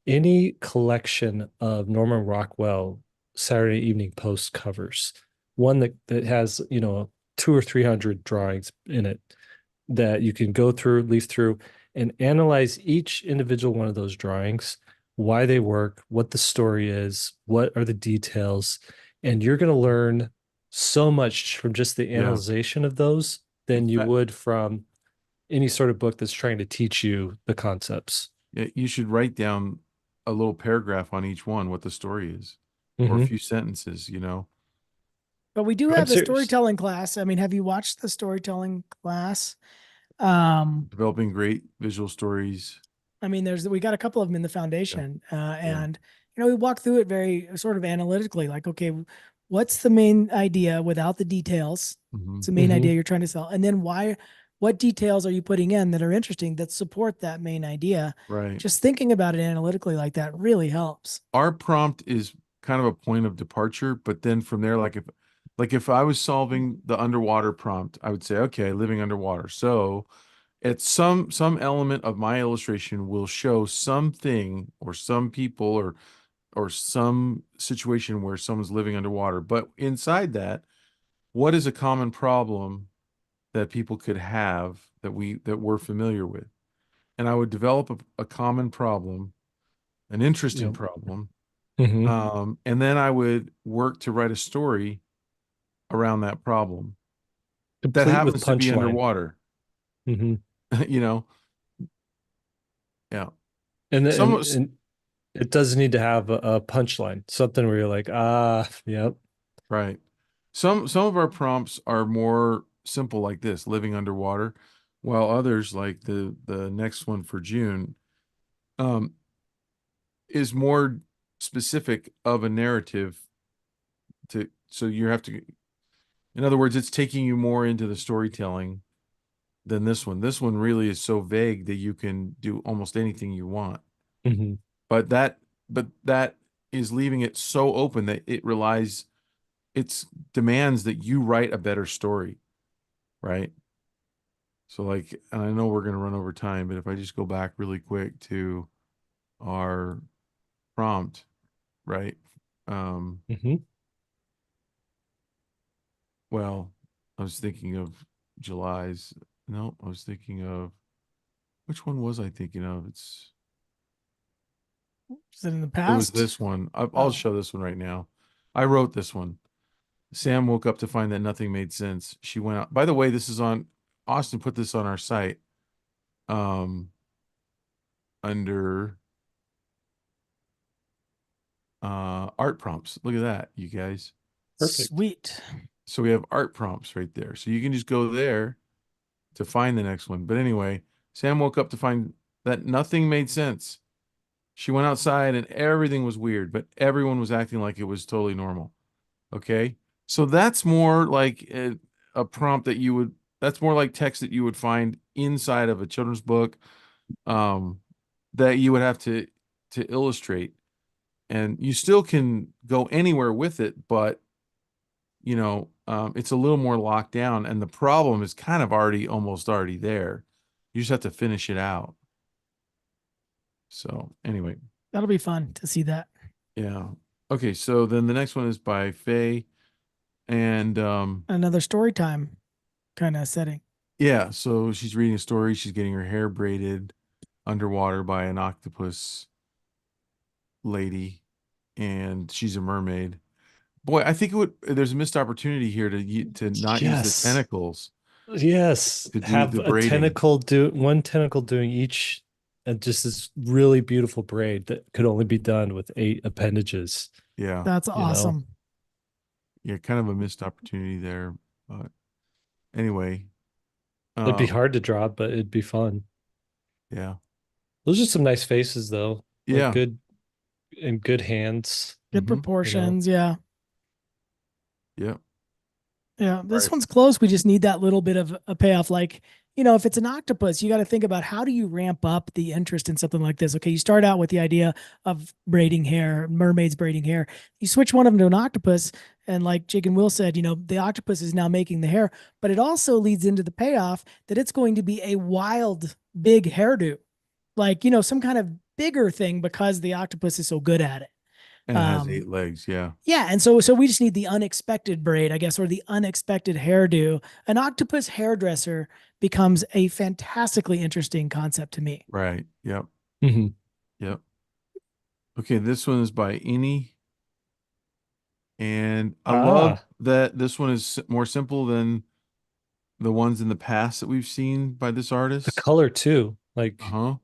any collection of Norman Rockwell Saturday Evening Post covers, one that has, 200 or 300 drawings in it that you can go through, leaf through, and analyze each individual one of those drawings, why they work, what the story is, what are the details, and you're going to learn so much from just the Yeah. analyzation of those In than you fact, would from any sort of book that's trying to teach you the concepts. yeah, you should write down a little paragraph on each one, what the story is, or a Mm-hmm. few sentences. But we do I'm have the serious. storytelling class. I mean, have you watched the storytelling class? Um, Developing great visual stories. I mean, we got a couple of them in the Yeah. foundation, Yeah. and we walk through it very sort of analytically. Like, okay, what's the main idea without the details? Hmm. It's the main Mm-hmm. idea you're trying to sell, and then why? What details are you putting in that are interesting that support that main idea? Right. Just thinking about it analytically like that really helps. Our prompt is kind of a point of departure, but then from there, like if I was solving the underwater prompt, I would say, okay, living underwater. So it's some element of my illustration will show something or some people or some situation where someone's living underwater. But inside that, what is a common problem that people could have that we're familiar with? And I would develop a common problem, an interesting Yep. problem. Mm-hmm. And then I would work to write a story around that problem that Complete with happens to be punchline. underwater. Mm-hmm. you know, yeah. And, Some and of and it does need to have a punchline, something where you're like, yep. right. Some of our prompts are more simple like this, living underwater, while others like the next one for June um is more specific of a narrative to so you have to in other words, it's taking you more into the storytelling than this one. This one really is so vague that you can do almost anything you want. Mm-hmm. But that is leaving it so open that it demands that you write a better story, right? So like, and I know we're going to run over time, but if I just go back really quick to our prompt, right? Um, Mm-hmm. well, I was thinking of July's. No, I was thinking of which one was I thinking of? Is it in the It was past? this one. I'll Oh, show this one right now. I wrote this one. Sam woke up to find that nothing made sense. She went out. By the way, this is on Austin put this on our site under art prompts. Look at that, you guys. Perfect. Sweet. So we have art prompts right there. So you can just go there to find the next one. But anyway, Sam woke up to find that nothing made sense. She went outside and everything was weird, but everyone was acting like it was totally normal. Okay. So that's more like a prompt that that's more like text that you would find inside of a children's book, um, that you would have to illustrate. And you still can go anywhere with it, but it's a little more locked down, and the problem is kind of almost already there. You just have to finish it out. So anyway, That'll be fun to see that. yeah. Okay, so then the next one is by Faye, and Another story time kind of setting. yeah, so she's reading a story. She's getting her hair braided underwater by an octopus lady, and she's a mermaid. Boy, I think there's a missed opportunity here to not use the Yes. tentacles Yes. to do Have the a braiding. one tentacle doing each, and just this really beautiful braid that could only be done with 8 appendages, Yeah. That's you know. awesome. Yeah, kind of a missed opportunity there. But anyway, It'd be um, hard to draw, but it'd be fun. yeah. Those are some nice faces though. Like Yeah. good hands, Good Mm-hmm. you know. proportions. Yeah. Yeah. Yeah. This Right. one's close. We just need that little bit of a payoff. Like, if it's an octopus, you got to think about how do you ramp up the interest in something like this? Okay. You start out with the idea of braiding hair, mermaids braiding hair. You switch one of them to an octopus. And like Jake and Will said, the octopus is now making the hair, but it also leads into the payoff that it's going to be a wild, big hairdo. Like, some kind of bigger thing because the octopus is so good at it. And it has Um, 8 legs. Yeah. yeah, and so we just need the unexpected braid, I guess, or the unexpected hairdo. An octopus hairdresser becomes a fantastically interesting concept to me. Right. Yep. Mhm. Yep. Okay. This one is by Ini. And I love Ah, that this one is more simple than the ones in the past that we've seen by this the artist. color too. Like Uh-huh.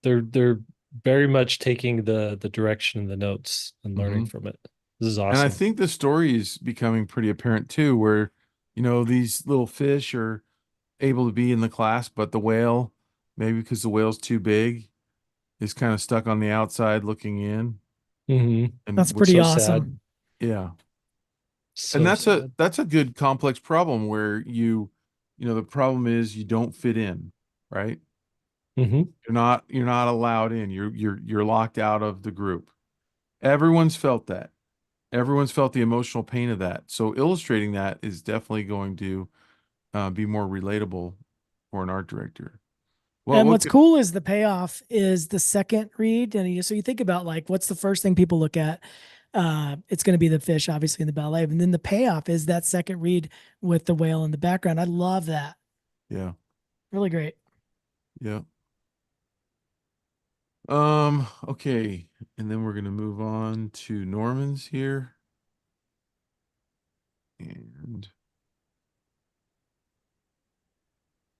they're very much taking the direction and the notes and learning Mm-hmm. from it. This is And I awesome. think the story is becoming pretty apparent too, where, these little fish are able to be in the class, but the whale, maybe because the whale's too big, is kind of stuck on the outside looking in. Hmm. And That's what, pretty So sad. awesome. yeah. And So that's sad. a good complex problem where the problem is you don't fit in, right? Hmm. You're not allowed in. You're locked out of the group. Everyone's felt that. Everyone's felt the emotional pain of that. So illustrating that is definitely going to be more relatable for an art director. Well, And what what's cool is the payoff is the second read. And so you think about like, what's the first thing people look at? It's going to be the fish, obviously, in the ballet. And then the payoff is that second read with the whale in the background. I love that. yeah, Really great. yeah. Okay. And then we're gonna move on to Norman's here. And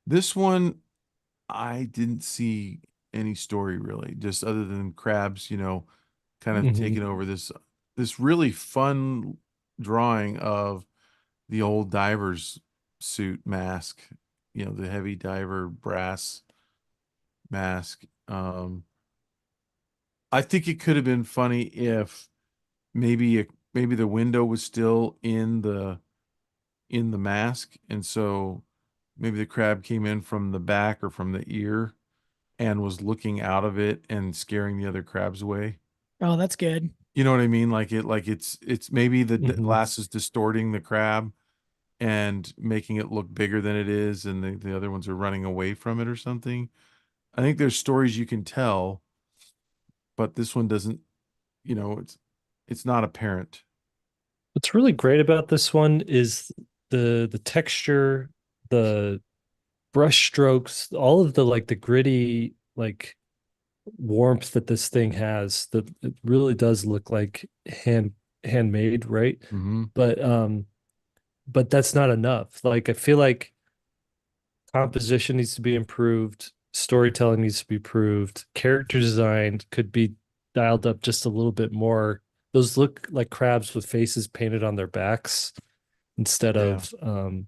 this one, I didn't see any story really, just other than crabs, kind of Hmm. taking over this really fun drawing of the old diver's suit mask, the heavy diver brass mask. I think it could have been funny if maybe the window was still in the mask, and so maybe the crab came in from the back or from the ear and was looking out of it and scaring the other crabs away. Oh, that's good. You know what I mean? It's maybe the Hmm. glass is distorting the crab and making it look bigger than it is, and the other ones are running away from it or something. I think there's stories you can tell, but this one doesn't, it's not apparent. What's really great about this one is the texture, the brush strokes, all of the like the gritty like warmth that this thing has. That it really does look like handmade, right? Mm-hmm. But but that's not enough. Like I feel like composition needs to be improved, storytelling needs to be improved, character design could be dialed up just a little bit more. Those look like crabs with faces painted on their backs instead Yeah. of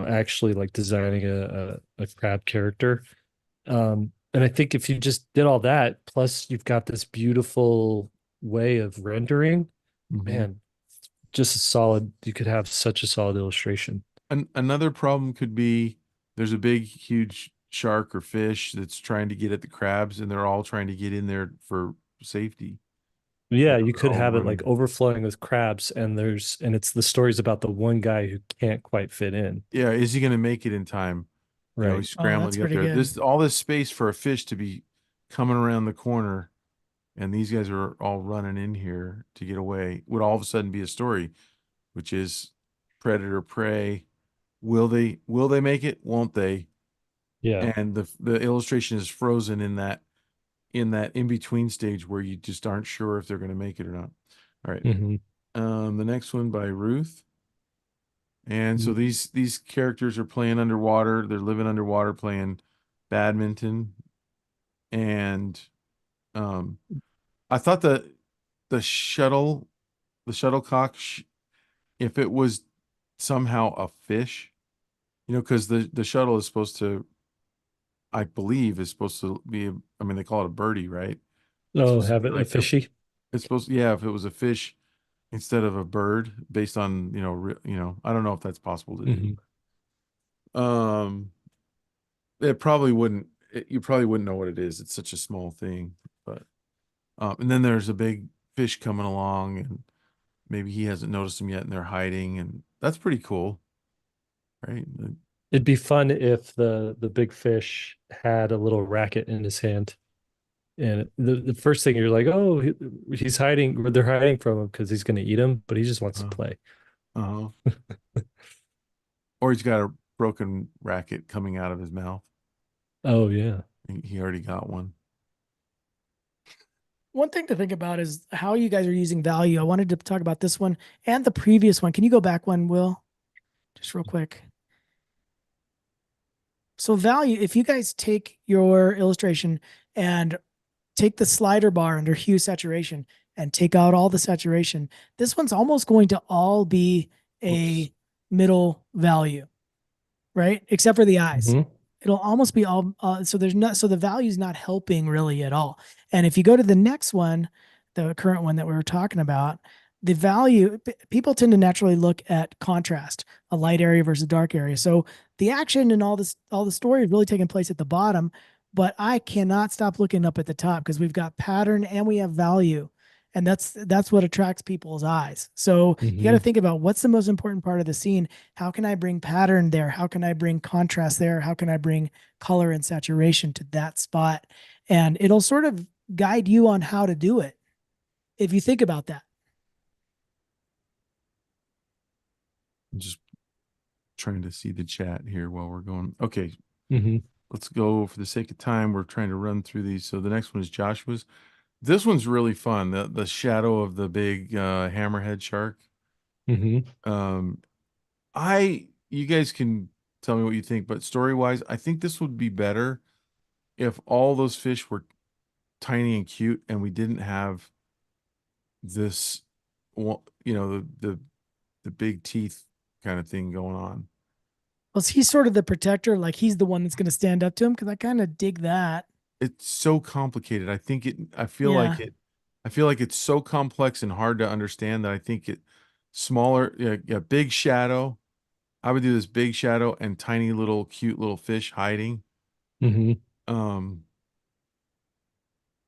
actually like designing a crab character. And I think if you just did all that, plus you've got this beautiful way of rendering, Hmm. man, just a solid, you could have such a solid illustration. Another problem could be there's a big, huge shark or fish that's trying to get at the crabs, and they're all trying to get in there for safety. You Yeah, know, you they're could all have it like running. overflowing with crabs, and it's the stories about the one guy who can't quite fit in. Yeah, is he going to make it in time? You know, Right. he's Oh, scrambling that's to get pretty there. good. This all this space for a fish to be coming around the corner, and these guys are all running in here to get away. Would all of a sudden be a story, which is predator prey. Will they make it? Won't they? Yeah. And the illustration is frozen in that in between stage where you just aren't sure if they're going to make it or not. All right. Hmm. The next one by Ruth. And so these characters are playing underwater. They're living underwater playing badminton. And um I thought the shuttle the shuttlecock if it was somehow a fish, because the shuttle is supposed to, I believe, is supposed to be, I mean, they call it a birdie, right? It's Oh, supposed to have be it a like fishy. it's supposed, yeah, if it was a fish instead of a bird, based on, I don't know if that's possible to do. Hmm. Um, it probably wouldn't. You probably wouldn't know what it is. It's such a small thing, but and then there's a big fish coming along, and maybe he hasn't noticed them yet, and they're hiding, and that's pretty cool, right? It'd be fun if the big fish had a little racket in his hand. And the first thing you're like, oh, he's hiding, or they're hiding from him because he's going to eat him, but he just wants to Uh, play. uh-huh. Or he's got a broken racket coming out of his mouth. Oh, yeah. He already got one. One thing to think about is how you guys are using value. I wanted to talk about this one and the previous one. Can you go back one, Will? Just real quick. So value, if you guys take your illustration and take the slider bar under hue saturation and take out all the saturation, this one's almost going to all be Oops. a middle value, right? Except for the eyes. Hmm. It'll almost be all, so there's not, so the value is not helping really at all. And if you go to the next one, the current one that we were talking about, the value, people tend to naturally look at contrast, a light area versus dark area. So the action and all the story is really taking place at the bottom, but I cannot stop looking up at the top because we've got pattern and we have value. And that's what attracts people's eyes. So you got to Hmm. think about what's the most important part of the scene. How can I bring pattern there? How can I bring contrast there? How can I bring color and saturation to that spot? And it'll sort of guide you on how to do it if you think about that. I'm just trying to see the chat here while we're going. Okay, Hmm. let's go for the sake of time. We're trying to run through these. So the next one is Joshua's. This one's really fun. The shadow of the big hammerhead shark. Hmm. Um, you guys can tell me what you think, but story wise, I think this would be better if all those fish were tiny and cute, and we didn't have this, the big teeth kind of thing going on. Well, he's sort of the protector, like he's the one that's going to stand up to him because I kind of dig that. It's so complicated. I feel like Yeah. it's so complex and hard to understand that I think smaller, yeah, yeah, big shadow. I would do this big shadow and tiny little cute little fish hiding. Hmm. Um,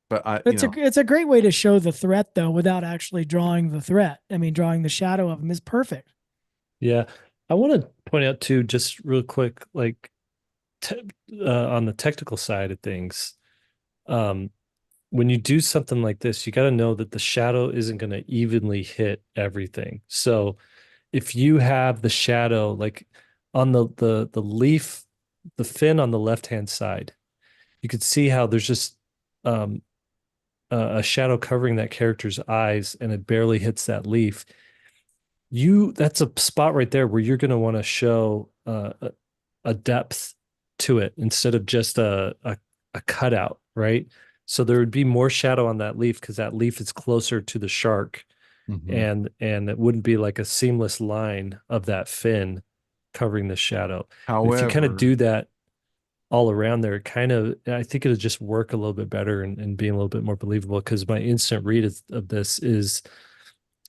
but It's a great way to show the threat though without actually drawing the threat. I mean, drawing the shadow of him is perfect. Yeah. I want to point out too, just real quick, like te on the technical side of things, um, when you do something like this, you got to know that the shadow isn't going to evenly hit everything. So if you have the shadow like on the leaf, the fin on the left hand side, you could see how there's just um, a shadow covering that character's eyes, and it barely hits that leaf. that's a spot right there where you're going to want to show a depth to it instead of just a cutout, right? So there would be more shadow on that leaf because that leaf is closer to the shark, Mhm. and it wouldn't be like a seamless line of that fin covering the shadow. And if you kind of However, do that all around there, I think it'll just work a little bit better and be a little bit more believable because my instant read of this is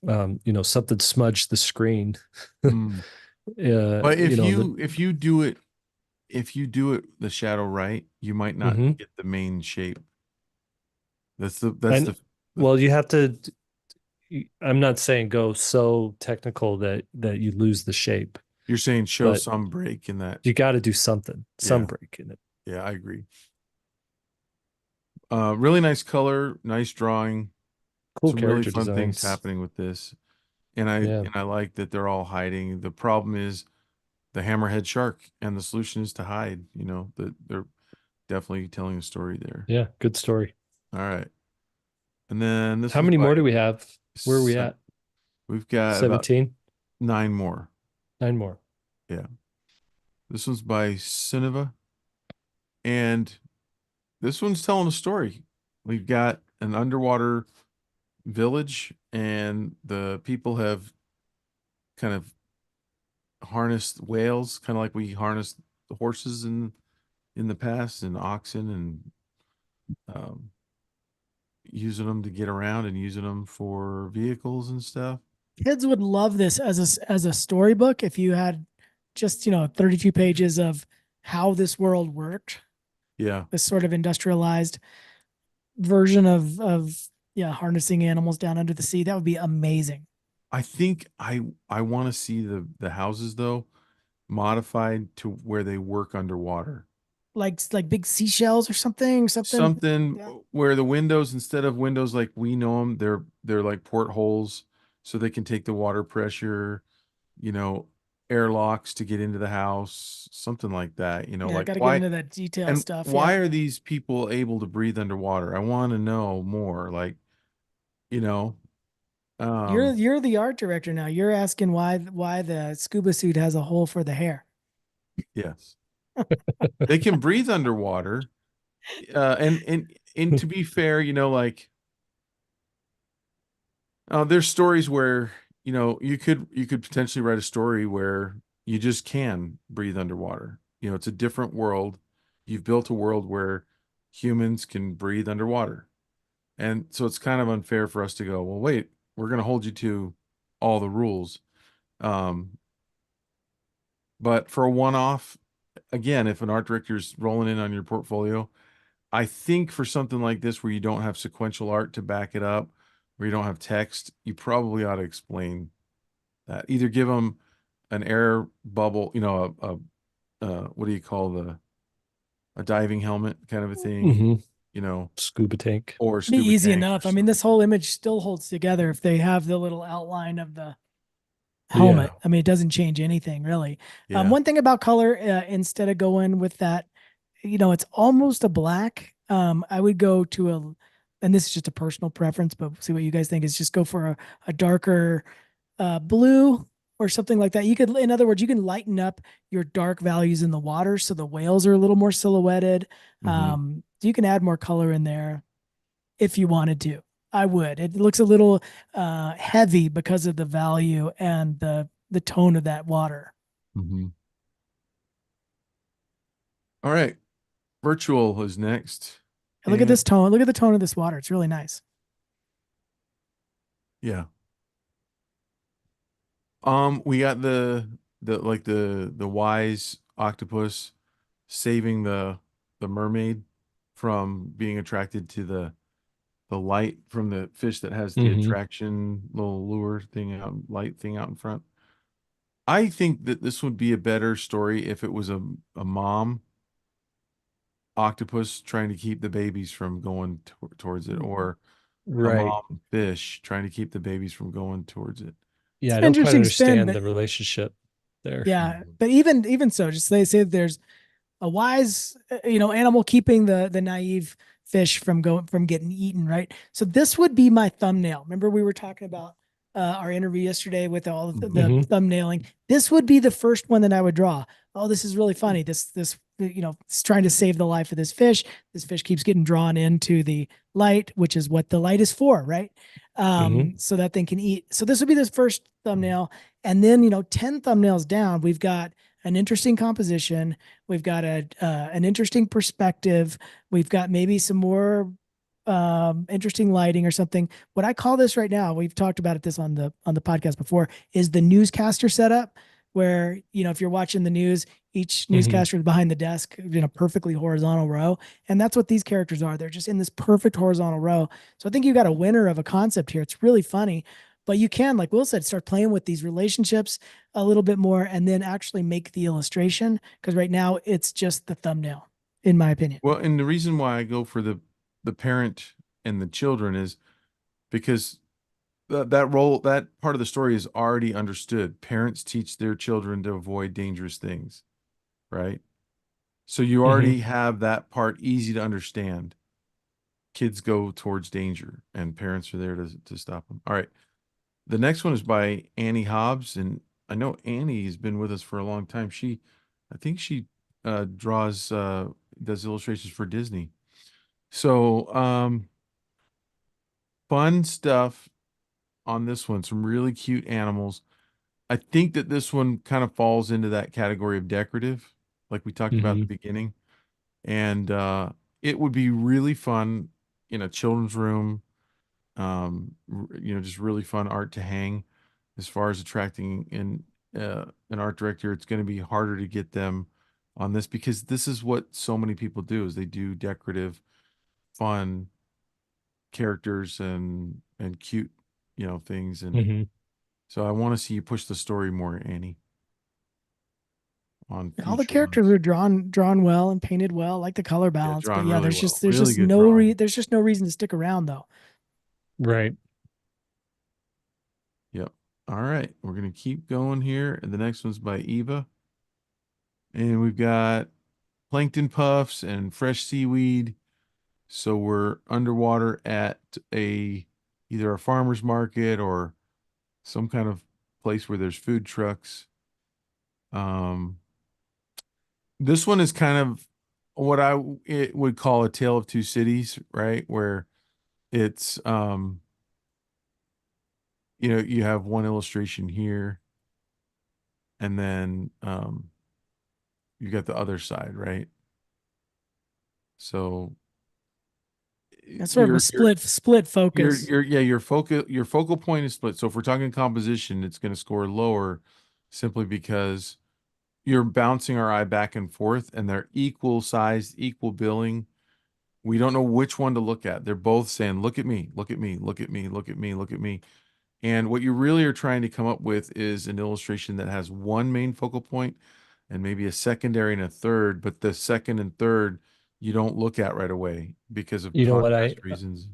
something smudged the screen. mm, but You know, the if you do it the shadow right, you might not mhm. get the main shape. And well, you have to, I'm not saying go so technical that you lose the shape, you're saying show but some break in that. you got to do something, some Yeah, break in it. yeah, I agree. Really nice color, nice drawing. Cool Some really character fun things designs. happening with this. Yeah. And I like that they're all hiding. The problem is the hammerhead shark, and the solution is to hide. You know, that they're definitely telling a story there. Yeah. Good story. All right. And then this How one's many by more do we have? Where are we seven. at? We've got about 17? 9 more. 9 more. Yeah. This one's by Cineva. And this one's telling a story. We've got an underwater village, and the people have kind of harnessed whales, kind of like we harnessed the horses in the past, and oxen, and um, using them to get around and using them for vehicles and stuff. Kids would love this as a storybook if you had just, 32 pages of how this world worked, Yeah. this sort of industrialized version of yeah, harnessing animals down under the sea. That would be amazing. I think I want to see the houses though modified to where they work underwater. Like big seashells or something. Something Yeah. where the windows, instead of windows like we know them, they're like portholes, so they can take the water pressure, you know, airlocks to get into the house, something like that. Yeah, Like got to get why, into that detail and stuff. why Yeah. are these people able to breathe underwater? I want to know more. Like, you know, You're um, you're the art director now. You're asking why the scuba suit has a hole for the hair. yes, they can breathe underwater. And to be fair, like there's stories where you could potentially write a story where you just can breathe underwater. It's a different world. You've built a world where humans can breathe underwater, and so it's kind of unfair for us to go, well, wait, we're going to hold you to all the rules. Um, but for a one-off, again, if an art director's rolling in on your portfolio, I think for something like this where you don't have sequential art to back it up, where you don't have text, you probably ought to explain that. Either give them an air bubble, what do you call a diving helmet kind of a thing, Hmm. you know, Scuba tank. or a Be scuba easy tank or enough. I mean, something. this whole image still holds together if they have the little outline of the Yeah. helmet. I mean, it doesn't change anything really. Yeah. One thing about color, instead of going with that, it's almost a black. I would go to and this is just a personal preference, but see what you guys think is just go for a darker blue or something like that. You could, in other words, you can lighten up your dark values in the water so the whales are a little more silhouetted. Hmm. You can add more color in there if you wanted to. I would. It looks a little heavy because of the value and the tone of that water. Hmm. All right. Virtual is next. And look at And this tone. Look at the tone of this water. It's really nice. yeah. We got the wise octopus saving the mermaid from being attracted to the light from the fish that has the Hmm. attraction little lure thing out, light thing out in front. I think that this would be a better story if it was a mom octopus trying to keep the babies from going towards it, or a Right. mom fish trying to keep the babies from going towards it. It's Yeah, I an don't quite interesting spin, understand but the relationship there. yeah. But even so, just they say there's a wise, animal keeping the naive fish from getting eaten, right? So this would be my thumbnail. Remember we were talking about our interview yesterday with all of the Mhm. thumbnailing. This would be the first one that I would draw. Oh, this is really funny. This it's trying to save the life of this fish. This fish keeps getting drawn into the light, which is what the light is for, right? Mhm. So that thing can eat. So this would be this first thumbnail, and then 10 thumbnails down, we've got an interesting composition. We've got an interesting perspective. We've got maybe some more interesting lighting or something. What I call this right now, we've talked about it this on the podcast before, is the newscaster setup, where if you're watching the news, each Mhm. newscaster is behind the desk in a perfectly horizontal row, and that's what these characters are. They're just in this perfect horizontal row. So I think you got a winner of a concept here. It's really funny. But you can, like Will said, start playing with these relationships a little bit more and then actually make the illustration. Because right now it's just the thumbnail, in my opinion. Well, and the reason why I go for the parent and the children is because that part of the story is already understood. Parents teach their children to avoid dangerous things, right? So you Mhm. already have that part easy to understand. Kids go towards danger, and parents are there to stop them. All right. The next one is by Annie Hobbs, and I know Annie has been with us for a long time. I think she draws, does illustrations for Disney. So, fun stuff on this one. Some really cute animals. I think that this one kind of falls into that category of decorative, like we talked about at the Mhm. beginning. And it would be really fun in a children's room. Just really fun art to hang. As far as attracting an art director, it's going to be harder to get them on this because this is what so many people do is they do decorative, fun characters and cute, things. And Mhm. so I want to see you push the story more, Annie, on All the future characters ones. are drawn well and painted well, like the color Yeah, balance. But drawn yeah, really there's well. just there's Really just good no drawing. there's just no reason to stick around though. Right. Yep. All right. We're going to keep going here. And the next one's by Eva. And we've got plankton puffs and fresh seaweed. So we're underwater at a either a farmer's market or some kind of place where there's food trucks. Um, this one is kind of what it would call a tale of two cities, right? Where it's you have one illustration here and then you got the other side, right? So That's sort of a your split focus. your focal point is split. So if we're talking composition, it's going to score lower simply because you're bouncing our eye back and forth and they're equal sized, equal billing. We don't know which one to look at. They're both saying, look at me, look at me, look at me, look at me, look at me. And what you really are trying to come up with is an illustration that has one main focal point and maybe a secondary and a third, but the second and third you don't look at right away because of You know what contrast reasons.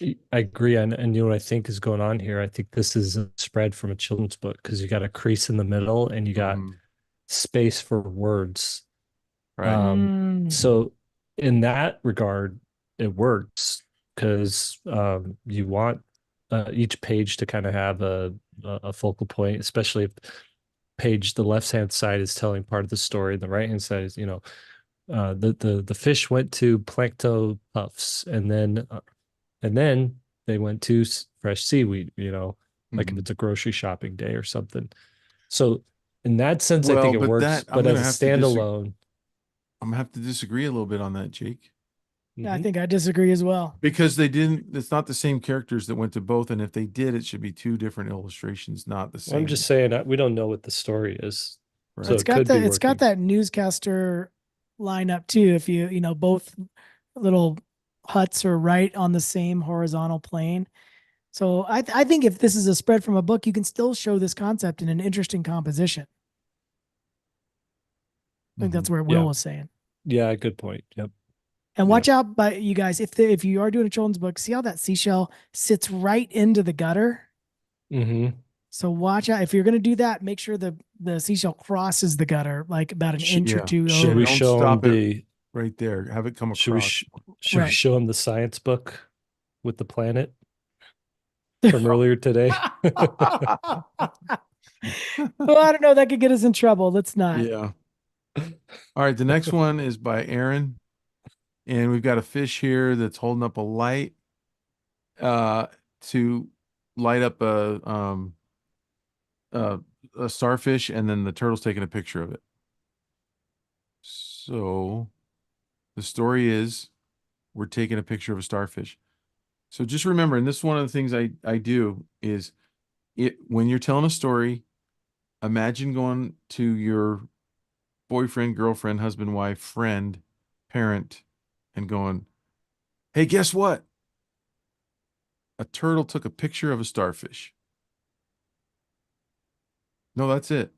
I agree on, and you know what I think is going on here. I think this is a spread from a children's book because you got a crease in the middle and you got Mhm. space for words. Right. Mm. So in that regard, it works because you want each page to kind of have a focal point, especially if the left hand side is telling part of the story, and the right hand side is, the fish went to plankton puffs, and then they went to fresh seaweed, like if Mhm. it's a grocery shopping day or something. So in that sense, I think Well, it but works. that But as a standalone, I'm gonna have to disagree a little bit on that, Jake. Yeah, I mhm. think I disagree as well. Because it's not the same characters that went to both, and if they did, it should be two different illustrations, not the I'm same. just saying we don't know what the story is, so It's Right. it got could be that working. newscaster lineup too. If both little huts are right on the same horizontal plane. So I think if this is a spread from a book, you can still show this concept in an interesting composition. I think Hmm. that's where Will Yeah, was saying. yeah, good point. Yep. And Yep. watch out, by you guys, if you are doing a children's book, see how that seashell sits right into the gutter. Mm-hmm. So watch out if you're going to do that. Make sure the seashell crosses the gutter like about an inch or Yeah. two Should Yeah. we over. Don't show them stop it the right there. Have it come should we across. sh should we Right. show them the science book with the planet? from earlier today. Well, I don't know. That could get us in trouble. Let's not. Yeah. All right. The next one is by Aaron. And we've got a fish here that's holding up a light uh to light up uh, a starfish, and then the turtle's taking a picture of it. So the story is we're taking a picture of a starfish. So just remember, and this is one of the things I do is when you're telling a story, imagine going to your boyfriend, girlfriend, husband, wife, friend, parent, and going, "Hey, guess what? A turtle took a picture of a starfish." No, that's it.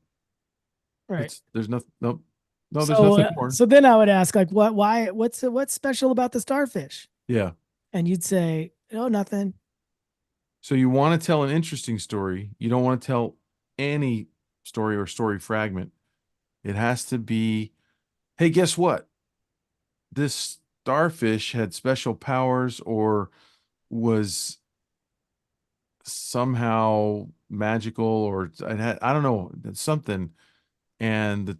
Right. There's nothing. Nope. No, there's So, nothing more. so then I would ask, like, what's special about the starfish? Yeah. And you'd say, oh, nothing. So you want to tell an interesting story. You don't want to tell any story or story fragment. It has to be, hey, guess what? This starfish had special powers or was somehow magical, or I don't know, something. And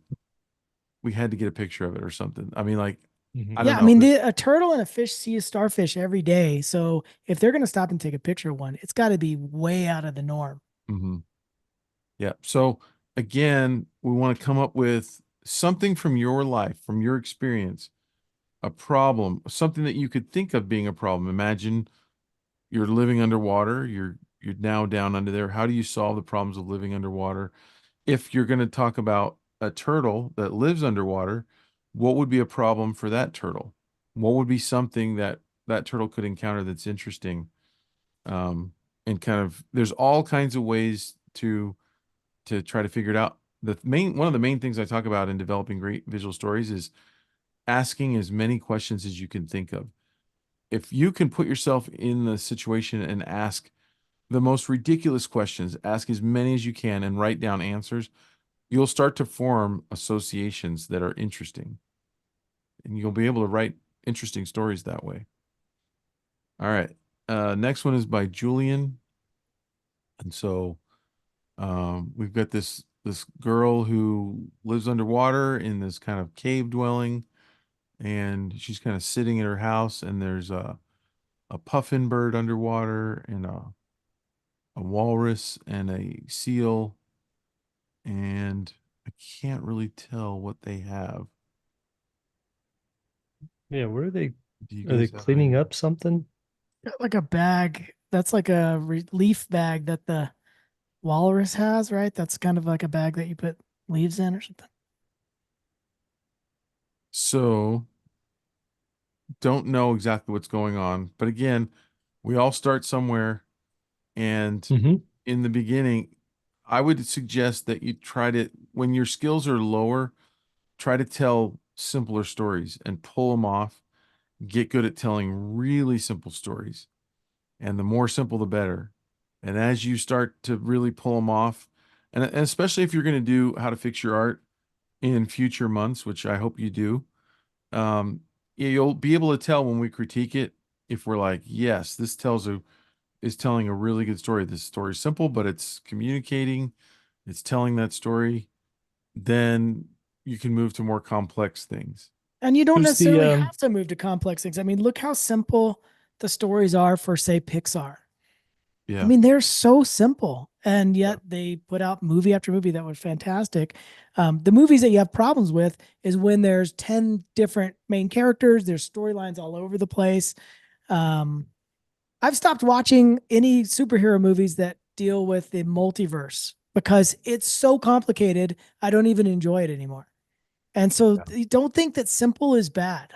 we had to get a picture of it or something. I mean, like, I Mhm. don't Yeah, I know. mean, a turtle and a fish see a starfish every day. So if they're going to stop and take a picture of one, it's got to be way out of the norm. Mhm. Yeah. So again, we want to come up with something from your life, from your experience, a problem, something that you could think of being a problem. Imagine you're living underwater, you're now down under there. How do you solve the problems of living underwater? If you're going to talk about a turtle that lives underwater, what would be a problem for that turtle? What would be something that that turtle could encounter that's interesting? Um, and kind of there's all kinds of ways to try to figure it out. The main one of the main things I talk about in developing great visual stories is asking as many questions as you can think of. If you can put yourself in the situation and ask the most ridiculous questions, ask as many as you can and write down answers, you'll start to form associations that are interesting. And you'll be able to write interesting stories that way. All right. Next one is by Julian. And so we've got this girl who lives underwater in this kind of cave dwelling, and she's kind of sitting in her house, and there's a puffin bird underwater, and a walrus and a seal, and I can't really tell what they have. Yeah, where are they? Do you Are they guys have an cleaning idea? up something? Got like a bag. That's like a leaf bag that the walrus has, right? That's kind of like a bag that you put leaves in or something. So don't know exactly what's going on, but again, we all start somewhere, and Hmm. in the beginning, I would suggest that you try to, when your skills are lower, try to tell simpler stories and pull them off. Get good at telling really simple stories. And the more simple, the better. And as you start to really pull them off, and especially if you're going to do how to fix your art in future months, which I hope you do, um, you'll be able to tell when we critique it if we're like, yes, this tells a is telling a really good story. This story is simple, but it's communicating, it's telling that story. Then you can move to more complex things. And you don't Who's the necessarily have to move to complex things. I mean, look how simple the stories are for, say, Pixar. I Yeah. mean, they're so simple, and Yeah. yet they put out movie after movie that was fantastic. The movies that you have problems with is when there's 10 different main characters, there's storylines all over the place. Um, I've stopped watching any superhero movies that deal with the multiverse because it's so complicated. I don't even enjoy it anymore. And so Yeah. you don't think that simple is bad.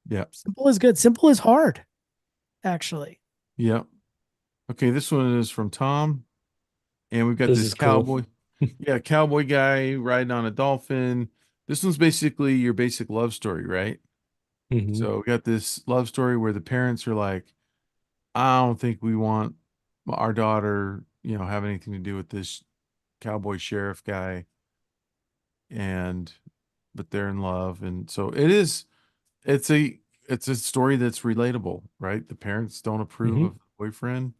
Yeah. Simple is good. Simple is hard, actually. Yeah. Okay, this one is from Tom, and we've got This this is cool. cowboy. Yeah, cowboy guy riding on a dolphin. This one's basically your basic love story, right? Hmm. So we got this love story where the parents are like, I don't think we want our daughter, have anything to do with this cowboy sheriff guy. And but they're in love. And so it's a story that's relatable, right? The parents don't approve Hmm. of boyfriend,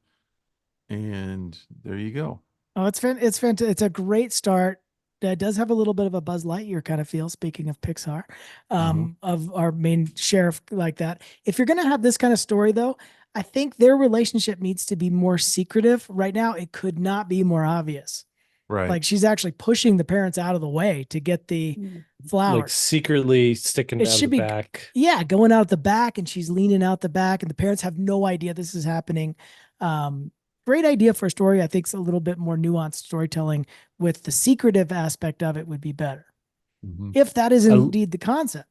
and there you go. Oh, it's fantastic. It's a great start. It does have a little bit of a Buzz Lightyear kind of feel, speaking of Pixar, Uh-huh. of our main sheriff like that. If you're gonna have this kind of story though, I think their relationship needs to be more secretive. Right now, it could not be more obvious. Right. Like she's actually pushing the parents out of the way to get the Like flowers. secretly sticking It out of the should be, back. yeah, going out the back and she's leaning out the back and the parents have no idea this is happening. Um, Great idea for a story. I think it's a little bit more nuanced storytelling with the secretive aspect of it would be better. Mhm. If that is I indeed the concept.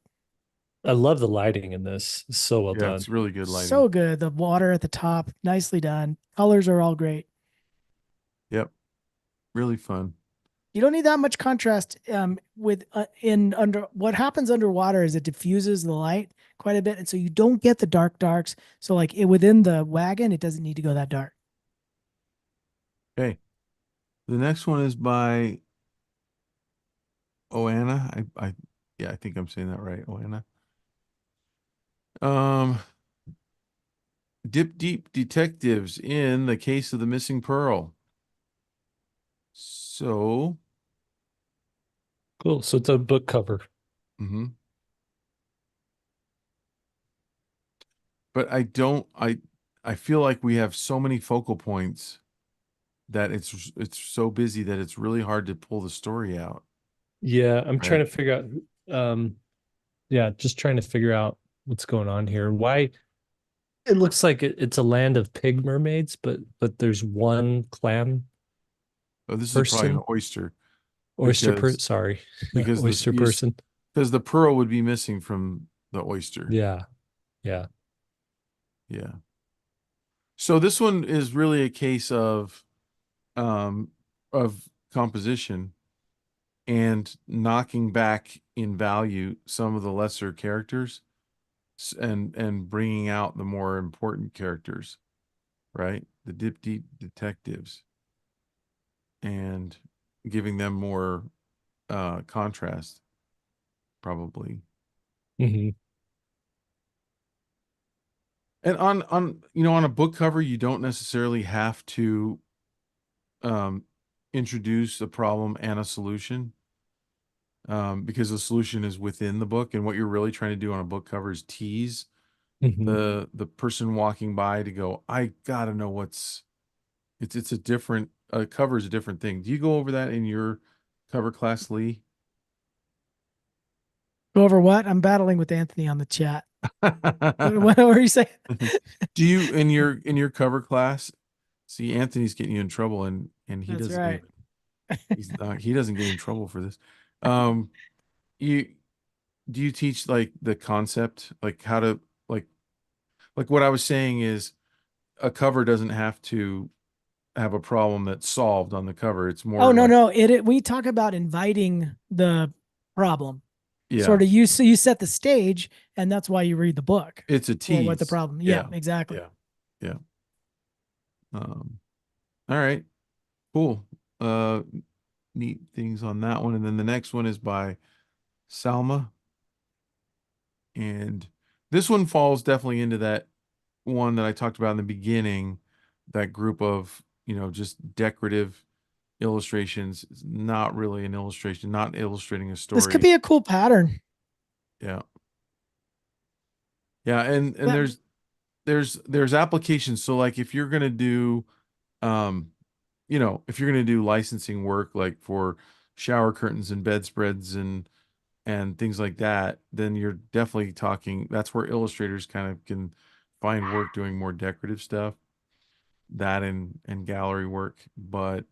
I love the lighting in this. It's so well Yeah, done. it's really good lighting. So good. The water at the top, nicely done. Colors are all great. Yep. Really fun. You don't need that much contrast with in under what happens underwater is it diffuses the light quite a bit and so you don't get the darks, so like within the wagon it doesn't need to go that dark. Okay. The next one is by Oana. Yeah, I think I'm saying that right. Oana. Um, Dip Deep Detectives in the Case of the Missing Pearl. So, Cool. So it's a book cover. mhm. But I feel like we have so many focal points that it's so busy that it's really hard to pull the story out, Yeah, I'm trying right? to figure out yeah, just trying to figure out what's going on here. Why it looks like it's a land of pig mermaids, but there's one clam Oh, this is probably an person, oyster oyster per because sorry, because the oyster person. because the pearl would be missing from the oyster. Yeah, yeah. Yeah. So this one is really a case um of composition and knocking back in value some of the lesser characters and bringing out the more important characters, right? The deep detectives and giving them more contrast probably. Hmm. And on on a book cover you don't necessarily have to um introduce a problem and a solution, because the solution is within the book, and what you're really trying to do on a book cover is tease Hmm. the person walking by to go, I gotta know what's it's a different cover is a different thing. Do you go over that in your cover class, Lee? Go over what? I'm battling with Anthony on the chat. What were you saying? Do you in your cover class? See, Anthony's getting you in trouble, and he That's doesn't right. even he doesn't get in trouble for this. Um, you do you teach like the concept, like how to like what I was saying is a cover doesn't have to have a problem that's solved on the cover. It's Oh more no, like, no. We talk about inviting the problem. yeah, Sort of you set the stage and that's why you read the book it's a for what the tease. problem. Yeah, Yeah, exactly. yeah, yeah. All right, cool. Uh, Neat things on that one. And then the next one is by Salma. And this one falls definitely into that one that I talked about in the beginning, that group of, just decorative illustrations. It's not really an illustration, not illustrating a This could story. be a cool pattern. Yeah. Yeah, and That there's applications. So like if you're gonna do um if you're gonna do licensing work like for shower curtains and bedspreads and things like that, then you're definitely talking, that's where illustrators kind of can find work doing more decorative stuff, that and gallery work. But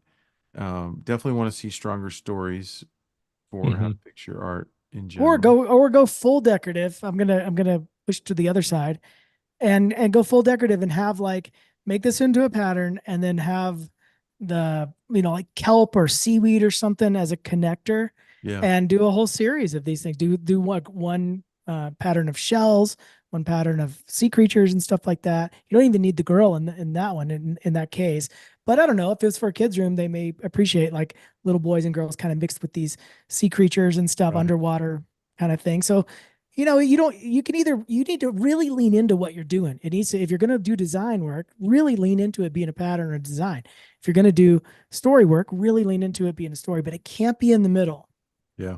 definitely want to see stronger stories for how to Hmm. picture art in general. or go full decorative. I'm gonna push to the other side and go full decorative and have like make this into a pattern and then have the like kelp or seaweed or something as a connector Yeah, and do a whole series of these things. Do like one pattern of shells, one pattern of sea creatures and stuff like that. You don't even need the girl in that one in that case. But I don't know if it's for a kids room, they may appreciate like little boys and girls kind of mixed with these sea creatures and stuff right. underwater kind of thing. So you need to really lean into what you're doing. It needs to, if you're going to do design work, really lean into it being a pattern or design. If you're going to do story work, really lean into it being a story, but it can't be in the middle. Yeah.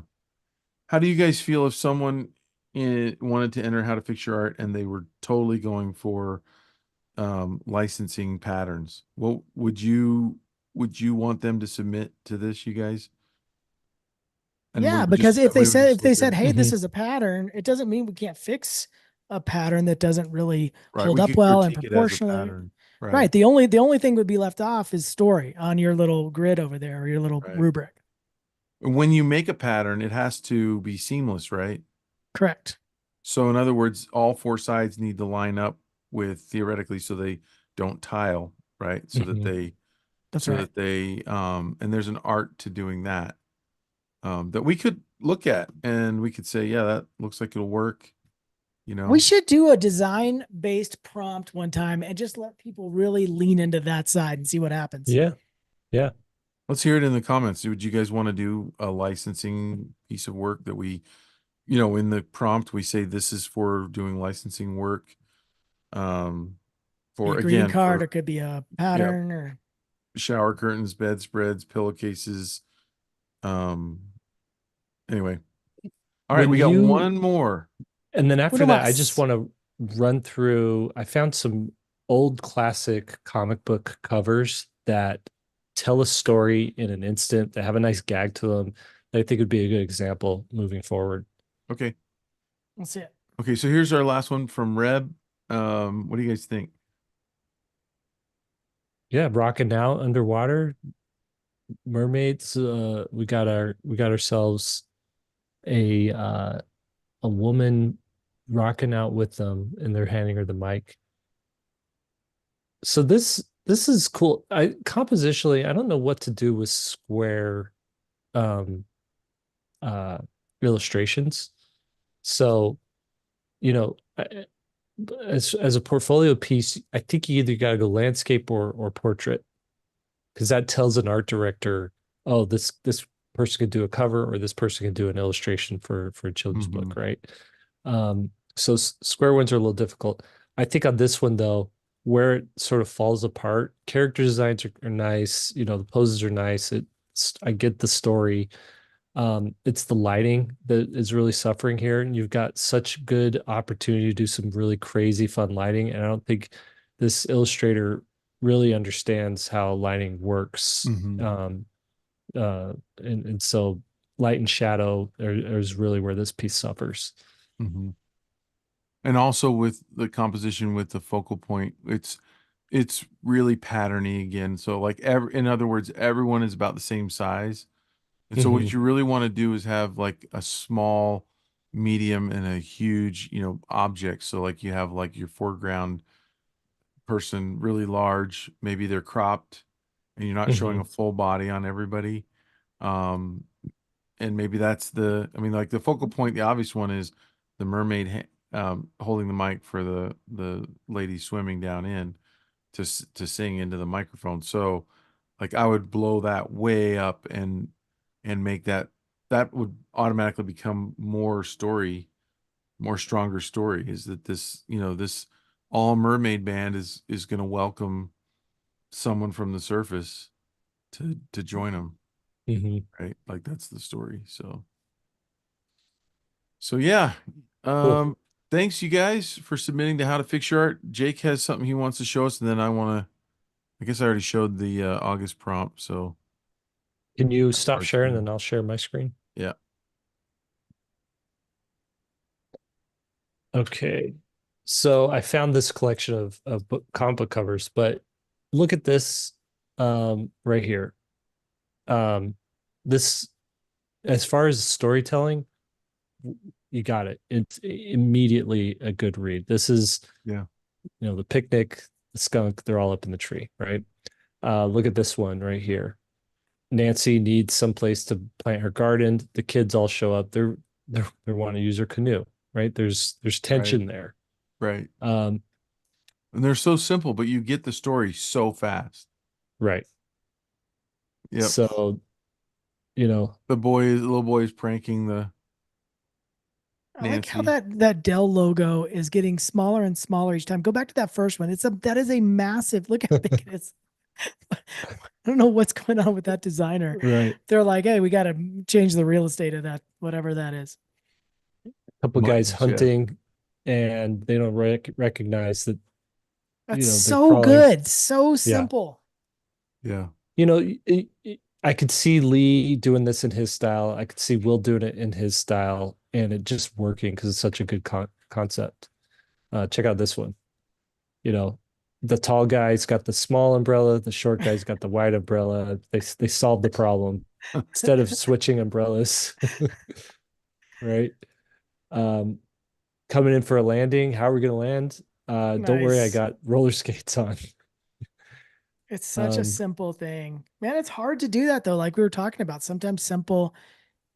How do you guys feel if someone wanted to enter how to fix your art and they were totally going for licensing patterns? What would you want them to submit to this, you guys? And we Yeah, would just because if they we would said, just look at it. hey, this Mhm. is a pattern, it doesn't mean we can't fix a pattern that doesn't really Right. hold We up could well and critique it as a proportionally. pattern. Right. Right. The only thing would be left off is story on your little grid over there or your little Right. rubric. When you make a pattern, it has to be seamless, right? Correct. So in other words, all four sides need to line up with theoretically so they don't tile, right? Mhm. That's right. And there's an art to doing that. That we could look at and we could say, yeah, that looks like it'll work, you We know. should do a design based prompt one time and just let people really lean into that side and see what happens. Yeah. Yeah. Let's hear it in the comments. Would you guys want to do a licensing piece of work that we, in the prompt we say this is for doing licensing work, um, Be for a greeting again card, or for it could be a yeah, pattern or shower curtains, bedspreads, pillowcases. Um, anyway, all right, When we got you one more. And then after uno that, I just mas. want to run through. I found some old classic comic book covers that tell a story in an instant, that have a nice gag to them, that I think would be a good example moving forward. Okay. Let's see it. Okay, so here's our last one from Reb. What do you guys think? Yeah, rocking out underwater, mermaids. We got ourselves a woman rocking out with them, and they're handing her the mic. So this is cool. I compositionally, I don't know what to do with square um uh illustrations. So, you know, as a portfolio piece, I think you either got to go landscape or portrait, because that tells an art director, oh, this person could do a cover, or this person can do an illustration for a children's Hmm. book, right? So square ones are a little difficult. I think on this one though, where it sort of falls apart, character designs are nice, the poses are nice. I get the story. It's the lighting that is really suffering here, and you've got such good opportunity to do some really crazy fun lighting, and I don't think this illustrator really understands how lighting works. Hmm. And so light and shadow is really where this piece suffers. Hmm. And also with the composition with the focal point, it's really patterny again. So like in other words, everyone is about the same size. And so what Mhm. you really want to do is have like a small, medium, and a huge, object. So like you have like your foreground person really large, maybe they're cropped and you're not showing a Mhm. full body on everybody. Um, and maybe that's I mean, like the focal point, the obvious one is the mermaid holding the mic for the lady swimming down in to sing into the microphone. So like I would blow that way up and make that would automatically become more stronger story, is that this all mermaid band is going to welcome someone from the surface to join them, Mhm. right? Like that's the story. So yeah. Cool. Thanks you guys for submitting to How to Fix Your Art. Jake has something he wants to show us, and then I guess I already showed the August prompt, so Can you that stop part's sharing, done. and I'll share my screen? Yeah. Okay. So I found this collection of comic book covers, but look at this right here. Um, this, as far as storytelling, you got it. It's immediately a good read. This is, Yeah. the picnic, the skunk, they're all up in the tree, right? Look at this one right here. Nancy needs someplace to plant her garden. The kids all show up. They're wanting to use her canoe, right? There's Right. tension there. Right. Um, And they're so simple, but you get the story so fast. right. Yep. So, The little boy is pranking the I like how Nancy. that Dell logo is getting smaller and smaller each time. Go back to that first one. That is a massive, look how big it is. I don't know what's going on with that designer. Right. They're like, hey, we got to change the real estate of that, whatever that is. Couple Mutton guys chef. hunting, and they don't recognize that, That's they're so crawling. good. So Yeah. simple. Yeah. I could see Lee doing this in his style. I could see Will doing it in his style, and it just working because it's such a good concept. Check out this one. The tall guy's got the small umbrella, the short guy's got the wide umbrella. They solved the problem instead of switching umbrellas, right? Um, Coming in for a landing. How are we going to land? Don't worry, I Nice. got roller skates on. It's such a simple thing. Man, it's hard to do that though. Like we were talking about, sometimes simple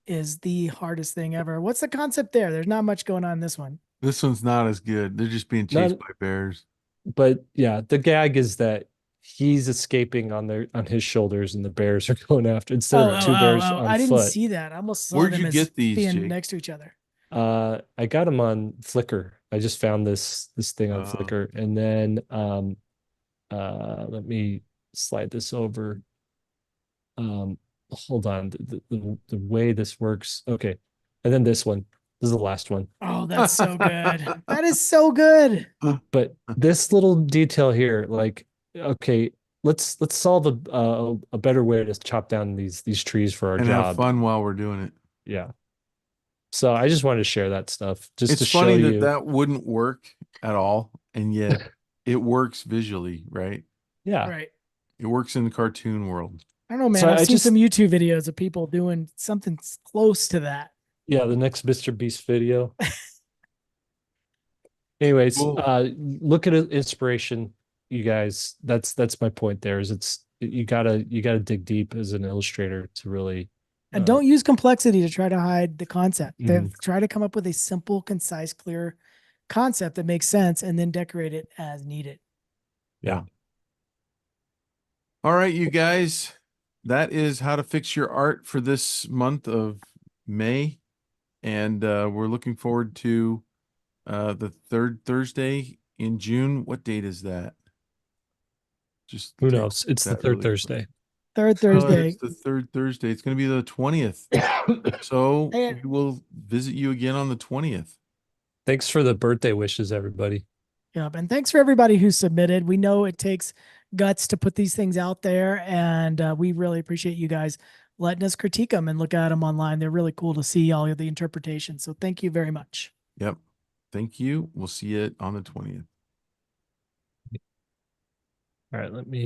is the hardest thing ever. What's the concept there? There's not much going on in this one. This one's not as good. They're just being chased Not, by bears. but yeah, the gag is that he's escaping on his shoulders, and the bears are going after instead Oh, of oh, two oh, bears oh. on I didn't foot. see that. I almost saw Where'd them you as get these, being Jake? next to each other. I got them on Flickr. I just found this thing on Oh. Flickr, and then let me slide this over. Hold on, the way this works. Okay, and then this one. This is the last one. Oh, that's so good. That is so good. But this little detail here, like, okay, let's solve a better way to chop down these trees for our And have job. fun while we're doing it. Yeah. So I just wanted to share that stuff just to It's show funny that you. that wouldn't work at all, and yet it works visually, right? Yeah. Right. It works in the cartoon world. I don't know, man. So I've I seen just some YouTube videos of people doing something close to that. Yeah, the next Mr. Beast video. Anyways, Cool. Look at inspiration, you guys. That's my point there, is you gotta dig deep as an illustrator to really And don't use complexity to try to hide the concept. Mhm. Try to come up with a simple, concise, clear concept that makes sense and then decorate it as needed. Yeah. All right, you guys. That is how to fix your art for this month of May. And we're looking forward to the third Thursday in June. What date is that? Just Who take knows? It's the that third really quick. Thursday. Third Oh, Thursday. it's the third Thursday. It's going to be the 20th. So Hey. we will visit you again on the 20th. Thanks for the birthday wishes, everybody. Yep. And thanks for everybody who submitted. We know it takes guts to put these things out there, and we really appreciate you guys letting us critique them and look at them online. They're really cool to see all of the interpretations. So thank you very much. Yep. Thank you. We'll see you on the 20th. All right, let me